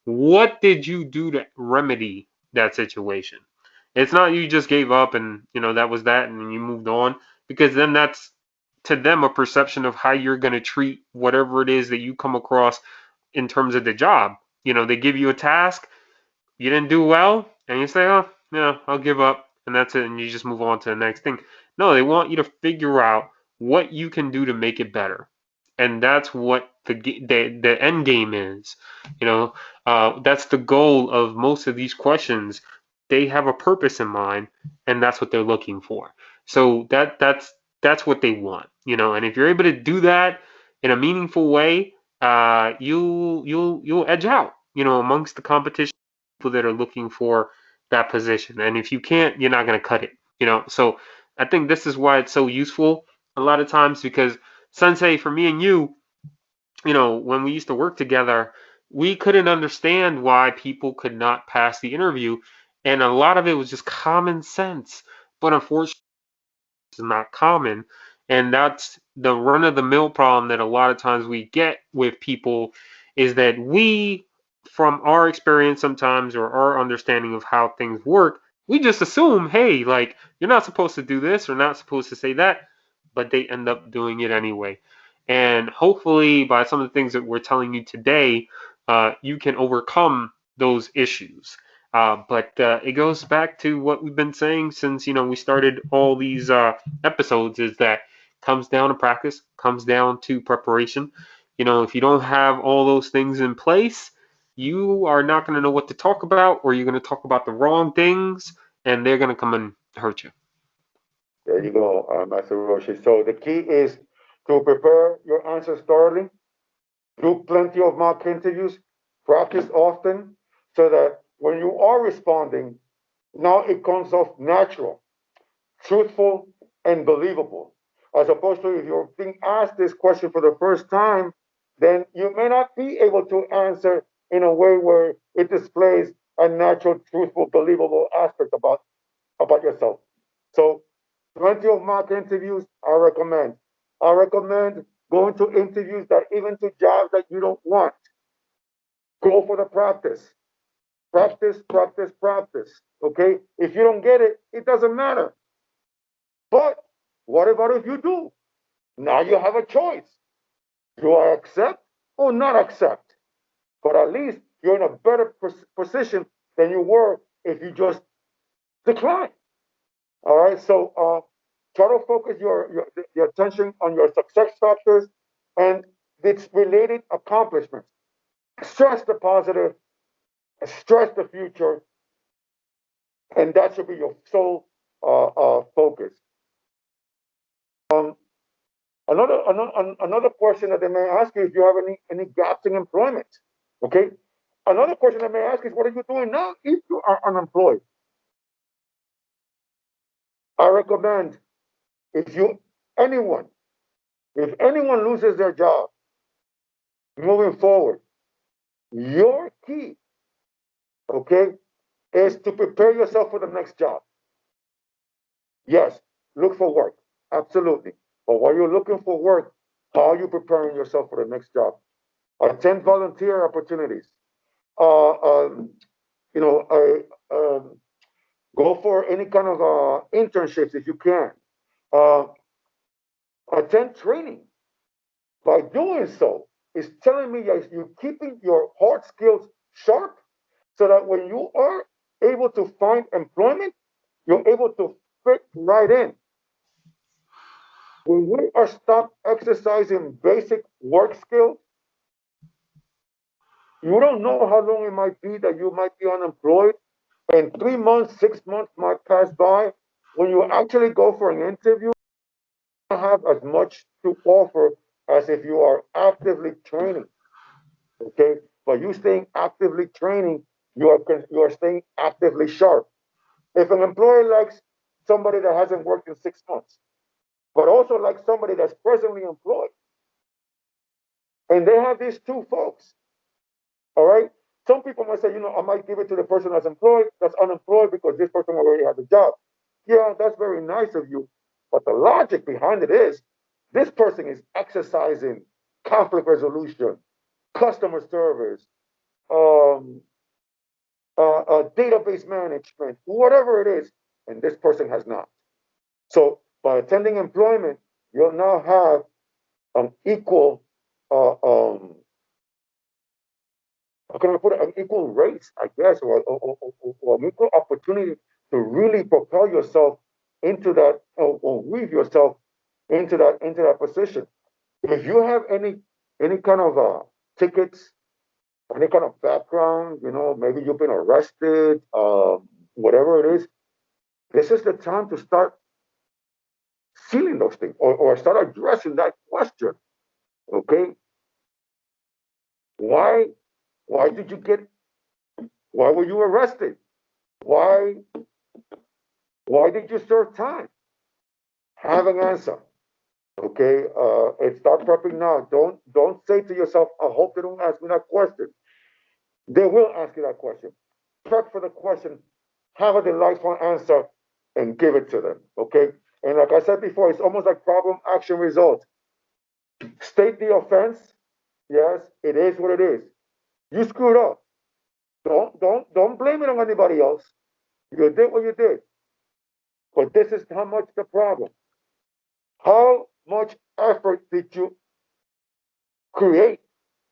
What did you do to remedy that situation? It's not you just gave up and, that was that and you moved on, because then that's to them a perception of how you're going to treat whatever it is that you come across in terms of the job. They give you a task, you didn't do well, and you say, oh, yeah, I'll give up, and that's it, and you just move on to the next thing. No, they want you to figure out what you can do to make it better. And that's what the end game is. That's the goal of most of these questions. They have a purpose in mind, and that's what they're looking for. So that's what they want. And if you're able to do that in a meaningful way, you'll edge out. Amongst the competition, people that are looking for that position. And if you can't, you're not going to cut it. So I think this is why it's so useful a lot of times, because Sensei, for me and you, when we used to work together, we couldn't understand why people could not pass the interview. And a lot of it was just common sense. But unfortunately, it's not common. And that's the run of the mill problem that a lot of times we get with people, is that we, from our experience sometimes or our understanding of how things work, we just assume, hey, like, you're not supposed to do this or not supposed to say that, but they end up doing it anyway. And hopefully, by some of the things that we're telling you today, you can overcome those issues. But it goes back to what we've been saying since we started all these episodes, is that comes down to practice, comes down to preparation. If you don't have all those things in place, you are not going to know what to talk about, or you're going to talk about the wrong things, and they're going to come and hurt you. There you go, Master Roshi. So the key is to prepare your answers thoroughly, do plenty of mock interviews, practice often, so that when you are responding, now it comes off natural, truthful, and believable. As opposed to if you're being asked this question for the first time, then you may not be able to answer in a way where it displays a natural, truthful, believable aspect about yourself. So, plenty of mock interviews, I recommend. I recommend going to interviews that even to jobs that you don't want. Go for the practice. Practice, practice, practice. Okay? If you don't get it, it doesn't matter. But what about if you do? Now you have a choice. Do I accept or not accept? But at least you're in a better position than you were if you just decline. All right. So try to focus your attention on your success factors and its related accomplishments. Stress the positive, stress the future, and that should be your sole focus. Um, another question that they may ask you is, do you have any gaps in employment? Okay. Another question they may ask is, what are you doing now if you are unemployed? I recommend if you anyone if anyone loses their job moving forward, your key, okay, is to prepare yourself for the next job. Yes, look for work, absolutely. But while you're looking for work, how are you preparing yourself for the next job? Attend volunteer opportunities. Uh, um, you know, go for any kind of internships if you can. Uh, attend training. By doing so, it's telling me that you're keeping your hard skills sharp so that when you are able to find employment, you're able to fit right in. When we are stopped exercising basic work skills, you don't know how long it might be that you might be unemployed, and 3 months, 6 months might pass by. When you actually go for an interview, you don't have as much to offer as if you are actively training. Okay, but you staying actively training, you are staying actively sharp. If an employer likes somebody that hasn't worked in 6 months, but also like somebody that's presently employed, and they have these two folks, all right. Some people might say, I might give it to the person that's unemployed because this person already has a job. Yeah, that's very nice of you, but the logic behind it is this person is exercising conflict resolution, customer service, um, database management, whatever it is, and this person has not. So by attending employment, you'll now have an equal, how can I put it, an equal race, I guess, or an equal opportunity to really propel yourself into that, or weave yourself into that position. If you have any kind of tickets, any kind of background, maybe you've been arrested, whatever it is, this is the time to start sealing those things or start addressing that question. Okay, why why did you get why were you arrested? Why did you serve time? Have an answer. Okay, and start prepping now. Don't say to yourself, I hope they don't ask me that question. They will ask you that question. Prep for the question, have a delightful answer, and give it to them. Okay, and like I said before, it's almost like problem, action, result. State the offense. Yes, it is what it is. You screwed up. Don't blame it on anybody else. You did what you did. But this is how much the problem. How much effort did you create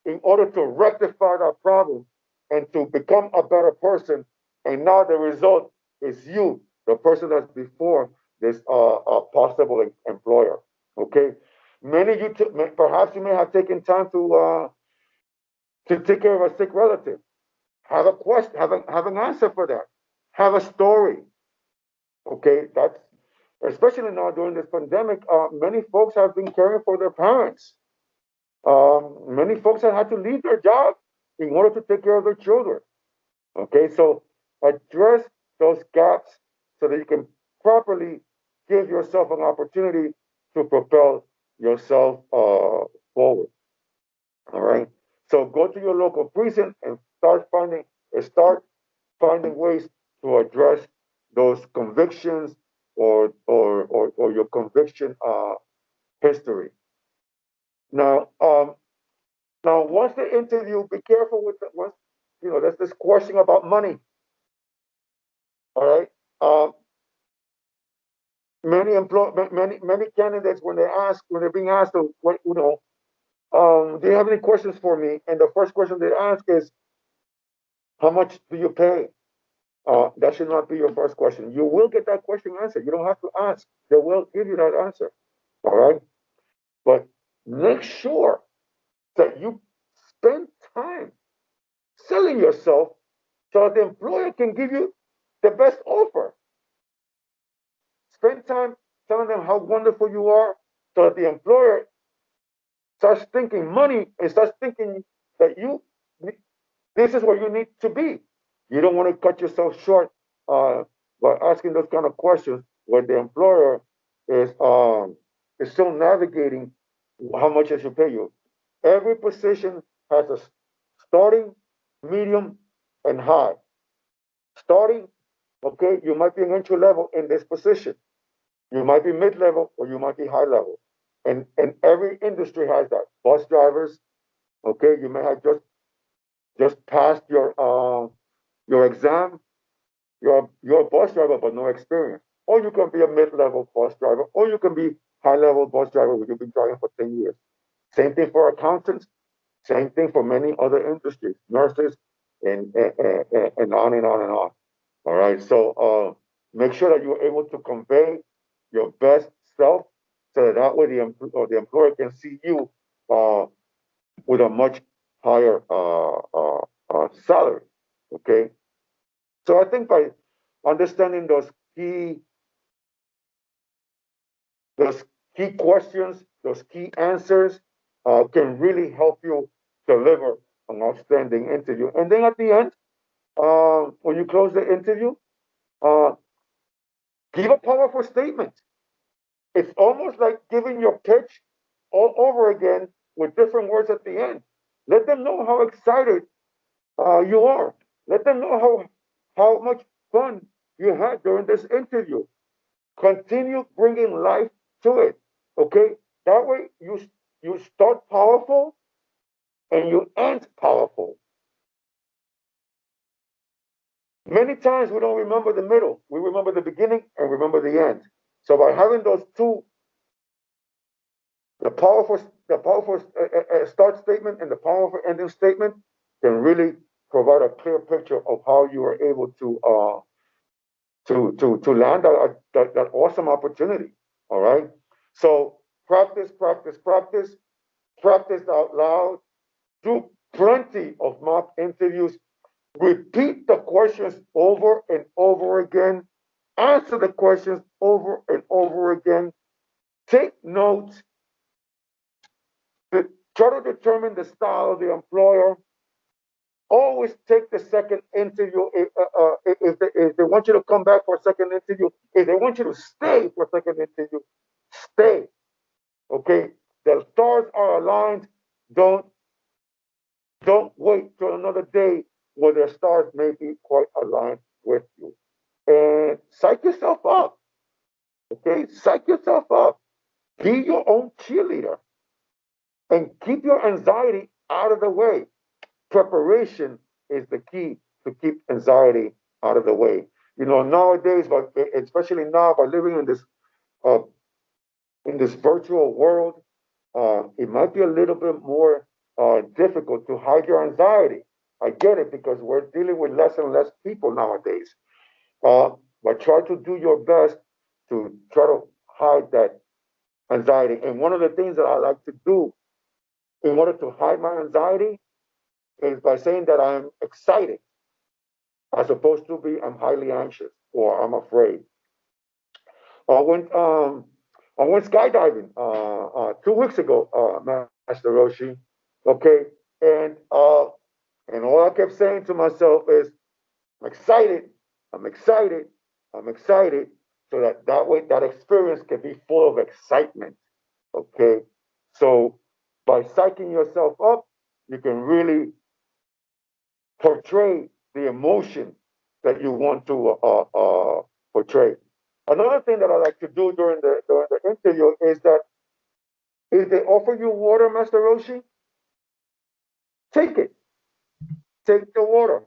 in order to rectify that problem and to become a better person? And now the result is you, the person that's before this possible employer. Okay, many you perhaps you may have taken time to take care of a sick relative. Have a question, have an answer for that. Have a story. Okay, that's especially now during this pandemic, many folks have been caring for their parents. Many folks have had to leave their job in order to take care of their children. Okay, so address those gaps so that you can properly give yourself an opportunity to propel yourself forward. All right. So go to your local precinct and start finding ways to address those convictions or your conviction history. Now, once the interview, be careful with the once there's this question about money. All right. Many candidates when they're being asked, what do you have any questions for me? And the first question they ask is, how much do you pay? That should not be your first question. You will get that question answered. You don't have to ask. They will give you that answer. All right. But make sure that you spend time selling yourself so that the employer can give you the best offer. Spend time telling them how wonderful you are so that the employer starts thinking money and starts thinking that this is where you need to be. You don't want to cut yourself short by asking those kind of questions when the employer is still navigating how much they should pay you. Every position has a starting, medium, and high. Starting, okay, you might be an entry level in this position. You might be mid level or you might be high level. And every industry has that. Bus drivers, okay, you may have just passed your exam. You're a bus driver but no experience. Or you can be a mid level bus driver, or you can be high level bus driver where you've been driving for 10 years. Same thing for accountants. Same thing for many other industries, nurses, and on and on and on. All right. So make sure that you're able to convey your best self, so that way the employer can see you with a much higher salary. Okay. So I think by understanding those key questions, those key answers, can really help you deliver an outstanding interview. And then at the end, when you close the interview, uh, give a powerful statement. It's almost like giving your pitch all over again with different words at the end. Let them know how excited you are. Let them know how much fun you had during this interview. Continue bringing life to it. Okay, that way you start powerful and you end powerful. Many times we don't remember the middle. We remember the beginning and remember the end. So by having those two, the powerful, start statement and the powerful ending statement, can really provide a clear picture of how you are able to land that awesome opportunity. All right. So practice, practice, practice, practice out loud. Do plenty of mock interviews. Repeat the questions over and over again. Answer the questions over and over again. Take notes. Try to determine the style of the employer. Always take the second interview if they want you to come back for a second interview. If they want you to stay for a second interview, stay. Okay, the stars are aligned. Don't don't wait till another day where the stars may be quite aligned with you. And psych yourself up. Okay, psych yourself up. Be your own cheerleader and keep your anxiety out of the way. Preparation is the key to keep anxiety out of the way. Nowadays, but especially now by living uh, in this virtual world, it might be a little bit more difficult to hide your anxiety. I get it because we're dealing with less and less people nowadays. Uh, but try to do your best to try to hide that anxiety. And one of the things that I like to do in order to hide my anxiety is by saying that I'm excited as opposed to be I'm highly anxious or I'm afraid. I went skydiving 2 weeks ago, Master Roshi. Okay, and all I kept saying to myself is, I'm excited, I'm excited, I'm excited, so that way that experience can be full of excitement. Okay, so by psyching yourself up, you can really portray the emotion that you want to portray. Another thing that I like to do during the interview is that if they offer you water, Master Roshi, take it. Take the water.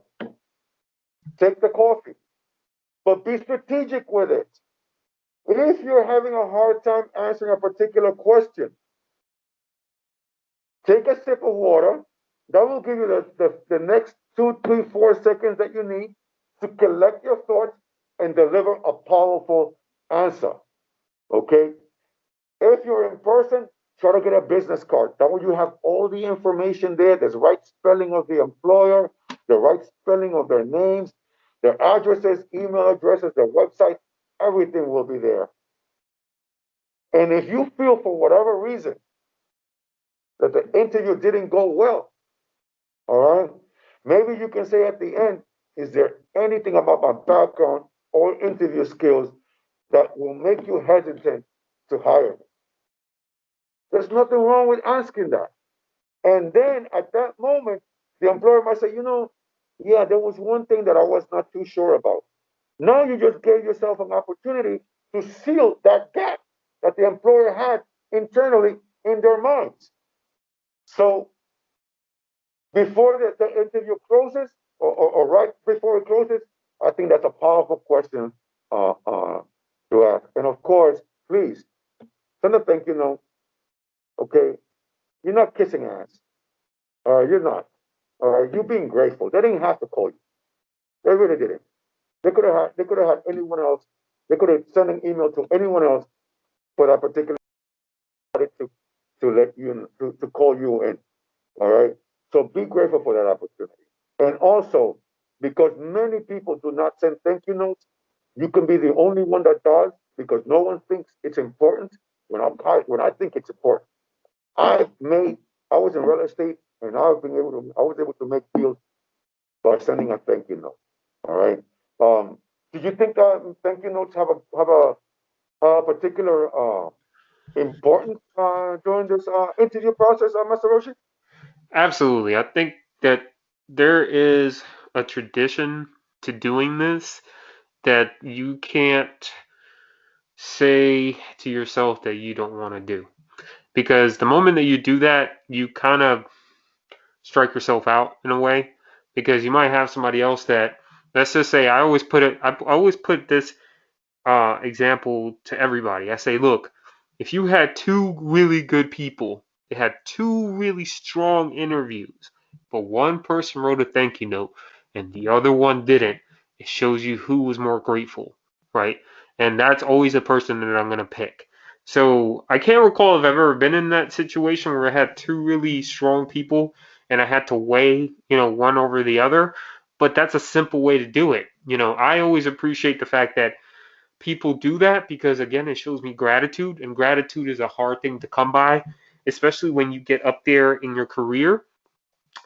Take the coffee. But be strategic with it. If you're having a hard time answering a particular question, take a sip of water. That will give you the next 2, 3, 4 seconds that you need to collect your thoughts and deliver a powerful answer. Okay? If you're in person, try to get a business card. That way you have all the information there. There's right spelling of the employer, the right spelling of their names, their addresses, email addresses, their website. Everything will be there. And if you feel for whatever reason that the interview didn't go well, all right, maybe you can say at the end, is there anything about my background or interview skills that will make you hesitant to hire me? There's nothing wrong with asking that. And then at that moment, the employer might say, yeah, there was one thing that I was not too sure about. Now you just gave yourself an opportunity to seal that gap that the employer had internally in their minds. So before the interview closes, or right before it closes, I think that's a powerful question to ask. And of course, please send a thank you note. Okay, you're not kissing ass. You're not. You're being grateful. They didn't have to call you. They really didn't. They could have had anyone else. They could have sent an email to anyone else for that particular to let you to call you in. All right. So be grateful for that opportunity. And also, because many people do not send thank you notes, you can be the only one that does because no one thinks it's important when I think it's important. I've made I was in real estate and I was able to make deals by sending a thank you note. All right. Do you think thank you notes have a particular importance during this interview process, Mr. Roshi? Absolutely. I think that there is a tradition to doing this that you can't say to yourself that you don't want to do. Because the moment that you do that, you kind of strike yourself out in a way. Because you might have somebody else that, let's just say, I always put this example to everybody. I say, look, if you had two really good people, they had two really strong interviews, but one person wrote a thank you note and the other one didn't, it shows you who was more grateful, right? And that's always the person that I'm going to pick. So I can't recall if I've ever been in that situation where I had two really strong people and I had to weigh, one over the other. But that's a simple way to do it. I always appreciate the fact that people do that because again it shows me gratitude, and gratitude is a hard thing to come by, especially when you get up there in your career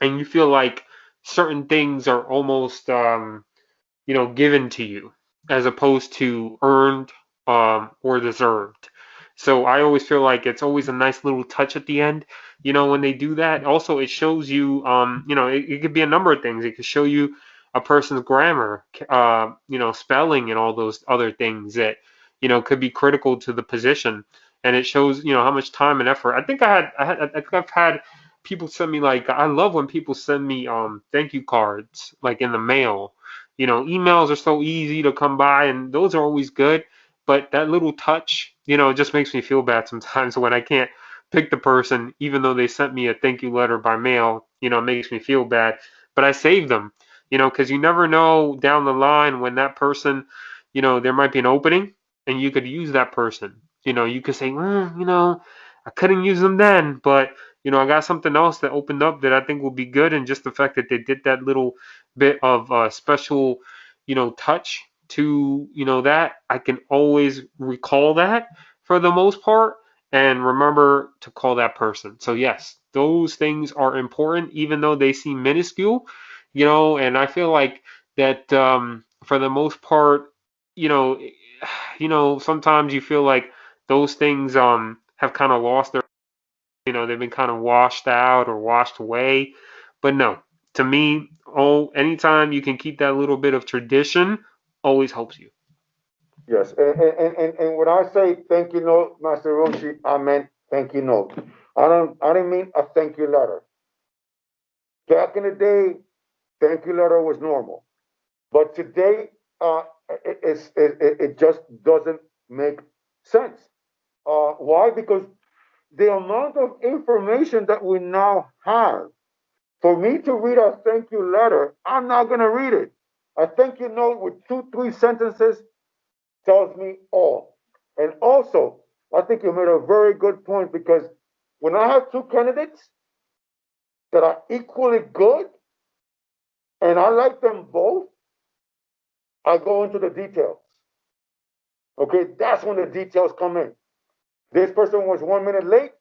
and you feel like certain things are almost given to you as opposed to earned or deserved. So I always feel like it's always a nice little touch at the end, when they do that. Also, it shows you, it could be a number of things. It could show you a person's grammar, spelling, and all those other things that, could be critical to the position. And it shows, how much time and effort. I think I've had people send me like, I love when people send me thank you cards like in the mail. Emails are so easy to come by, and those are always good. But that little touch, it just makes me feel bad sometimes when I can't pick the person, even though they sent me a thank you letter by mail. It makes me feel bad. But I save them, because you never know down the line when that person, there might be an opening and you could use that person. You could say, well, I couldn't use them then, but I got something else that opened up that I think will be good. And just the fact that they did that little bit of special, touch to, that, I can always recall that for the most part and remember to call that person. So yes, those things are important, even though they seem minuscule, and I feel like that, for the most part, you know, sometimes you feel like those things have kind of lost their, they've been kind of washed out or washed away. But no, to me, anytime you can keep that little bit of tradition, always helps you. Yes, and when I say thank you note, Master Roshi, I meant thank you note. I didn't mean a thank you letter. Back in the day, thank you letter was normal, but today, it just doesn't make sense. Why? Because the amount of information that we now have, for me to read a thank you letter, I'm not going to read it. A thank you note with two, three sentences tells me all. And also, I think you made a very good point because when I have two candidates that are equally good and I like them both, I go into the details. Okay, that's when the details come in. This person was 1 minute late.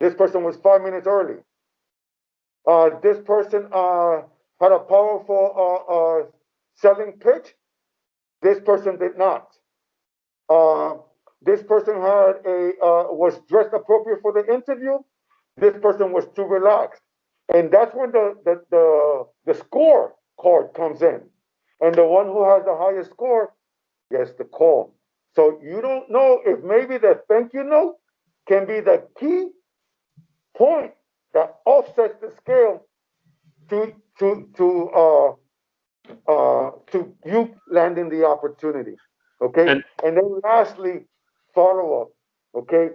This person was 5 minutes early. This person had a powerful selling pitch. This person did not. Uh, this person had a was dressed appropriate for the interview. This person was too relaxed, and that's when the score card comes in, and the one who has the highest score gets the call. So you don't know if maybe the thank you note can be the key point that offsets the scale to to to to you landing the opportunity. Okay, And and then lastly, follow up. Okay,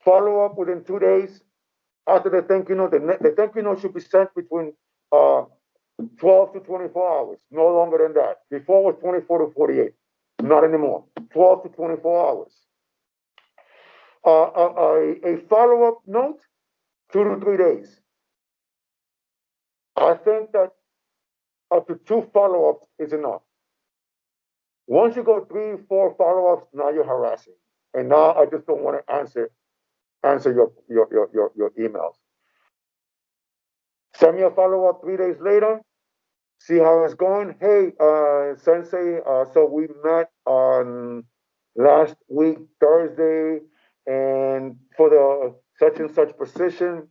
follow up within 2 days after the thank you note. The thank you note should be sent between uh, 12 to 24 hours, no longer than that. Before it was 24 to 48, not anymore. 12 to 24 hours. A follow up note, 2 to 3 days. I think that up to two follow ups is enough. Once you go three, four follow ups, now you're harassing. And now I just don't want to answer your emails. Send me a follow up 3 days later. See how it's going. Hey, Sensei. So we met on last week Thursday, and for the such and such position,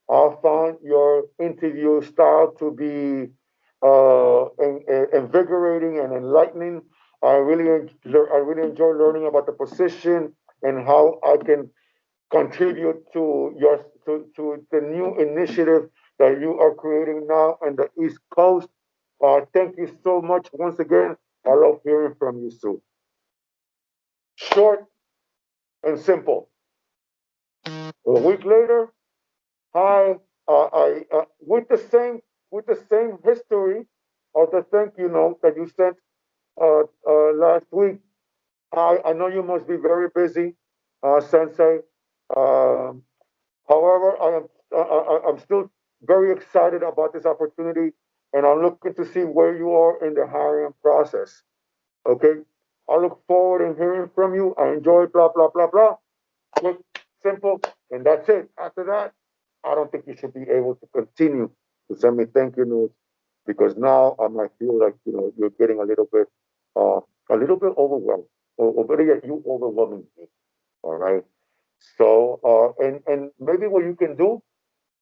I found your interview style to be invigorating and enlightening. I really enjoy learning about the position and how I can contribute to the new initiative that you are creating now in the East Coast. Thank you so much once again. I love hearing from you, Sue. Short and simple. A week later, hi. I with the same history of the thank you note that you sent last week. Hi, I know you must be very busy, Sensei. Um, However, I'm still very excited about this opportunity, and I'm looking to see where you are in the hiring process. Okay, I look forward in hearing from you. I enjoy blah blah blah blah. Quick, simple, and that's it. After that, I don't think you should be able to continue to send me thank you notes because now I might feel like you're getting a little bit overwhelmed, or better yet, you overwhelming me. All right. So, and maybe what you can do,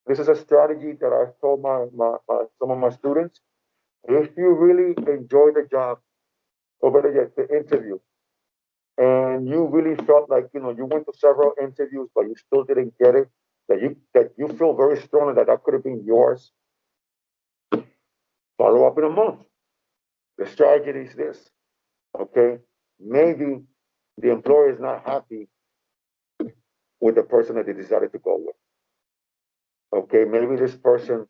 this is a strategy that I've told some of my students. If you really enjoy the job, or better yet, the interview, and you really felt like you went to several interviews but you still didn't get it, that you feel very strongly that that could have been yours, follow up in a month. The strategy is this, okay? Maybe the employer is not happy with the person that they decided to go with. Okay, maybe this person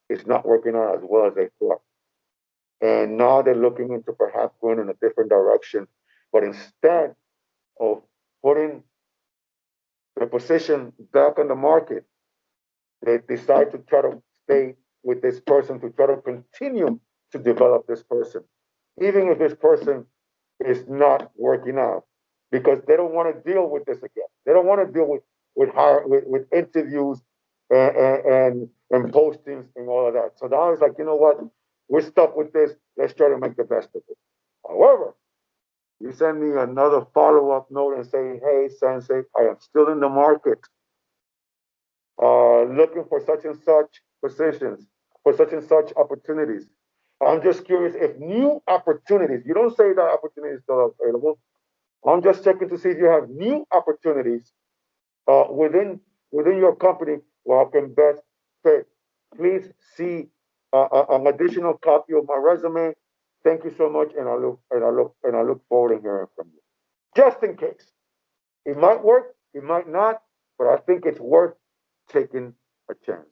is not working out as well as they thought. And now they're looking into perhaps going in a different direction. But instead of putting the position back on the market, they decide to try to stay with this person to try to continue to develop this person. Even if this person is not working out because they don't want to deal with this again. They don't want to deal with interviews and postings and all of that. So now it's like, you know what? We're stuck with this. Let's try to make the best of it. However, you send me another follow-up note and say, hey, Sensei, I am still in the market, looking for such and such positions, for such and such opportunities. I'm just curious if new opportunities, you don't say that opportunity is still available. I'm just checking to see if you have new opportunities within your company where I can best fit. Please see an additional copy of my resume. Thank you so much, and I look forward to hearing from you. Just in case, it might work, it might not, but I think it's worth taking a chance.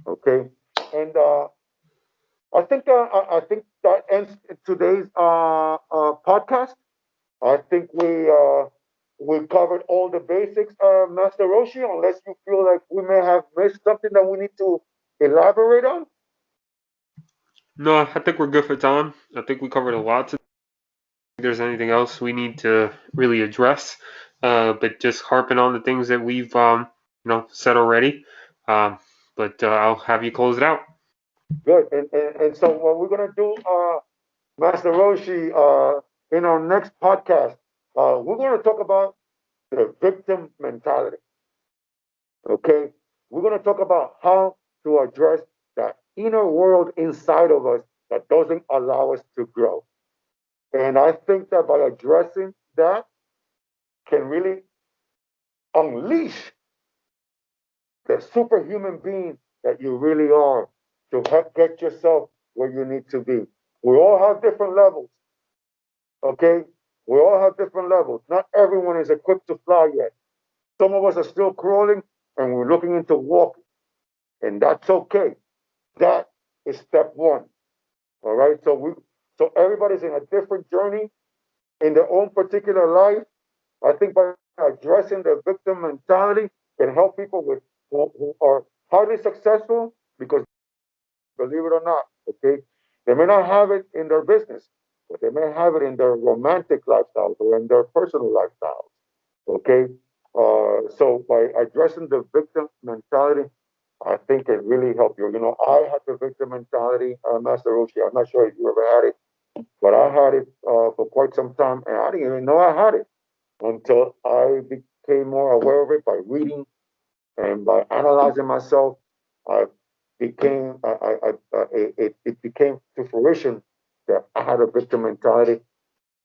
Okay, and I think that ends today's podcast. I think we covered all the basics, Master Roshi. Unless you feel like we may have missed something that we need to elaborate on. No, I think we're good for time. I think we covered a lot. If there's anything else we need to really address, but just harping on the things that we've said already. Um, but I'll have you close it out. Good. And so what we're gonna do, Master Roshi, in our next podcast, we're gonna talk about the victim mentality. Okay, we're gonna talk about how to address that inner world inside of us that doesn't allow us to grow. And I think that by addressing that can really unleash the superhuman being that you really are to help get yourself where you need to be. We all have different levels, okay? We all have different levels. Not everyone is equipped to fly yet. Some of us are still crawling and we're looking into walking, and that's okay. That is step one. All right. So everybody's in a different journey in their own particular life. I think by addressing the victim mentality can help people who are highly successful because, believe it or not, okay, they may not have it in their business, but they may have it in their romantic lifestyles or in their personal lifestyles. Okay. So by addressing the victim mentality, I think it really helped you. You know, I had the victim mentality, Master Roshi. I'm not sure if you ever had it, but I had it for quite some time, and I didn't even know I had it until I became more aware of it by reading and by analyzing myself. I it became to fruition that I had a victim mentality,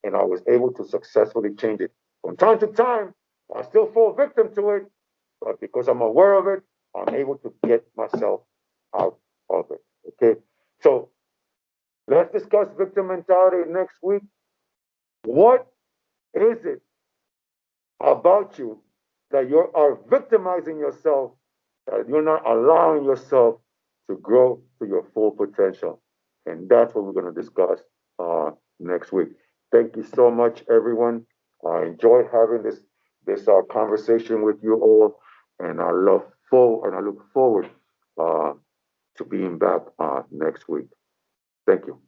and I was able to successfully change it. From time to time, I still fall victim to it, but because I'm aware of it, I'm able to get myself out of it. Okay, so let's discuss victim mentality next week. What is it about you that you are victimizing yourself, that you're not allowing yourself to grow to your full potential? And that's what we're going to discuss next week. Thank you so much, everyone. I enjoyed having this conversation with you all, and I look forward uh, to being back next week. Thank you.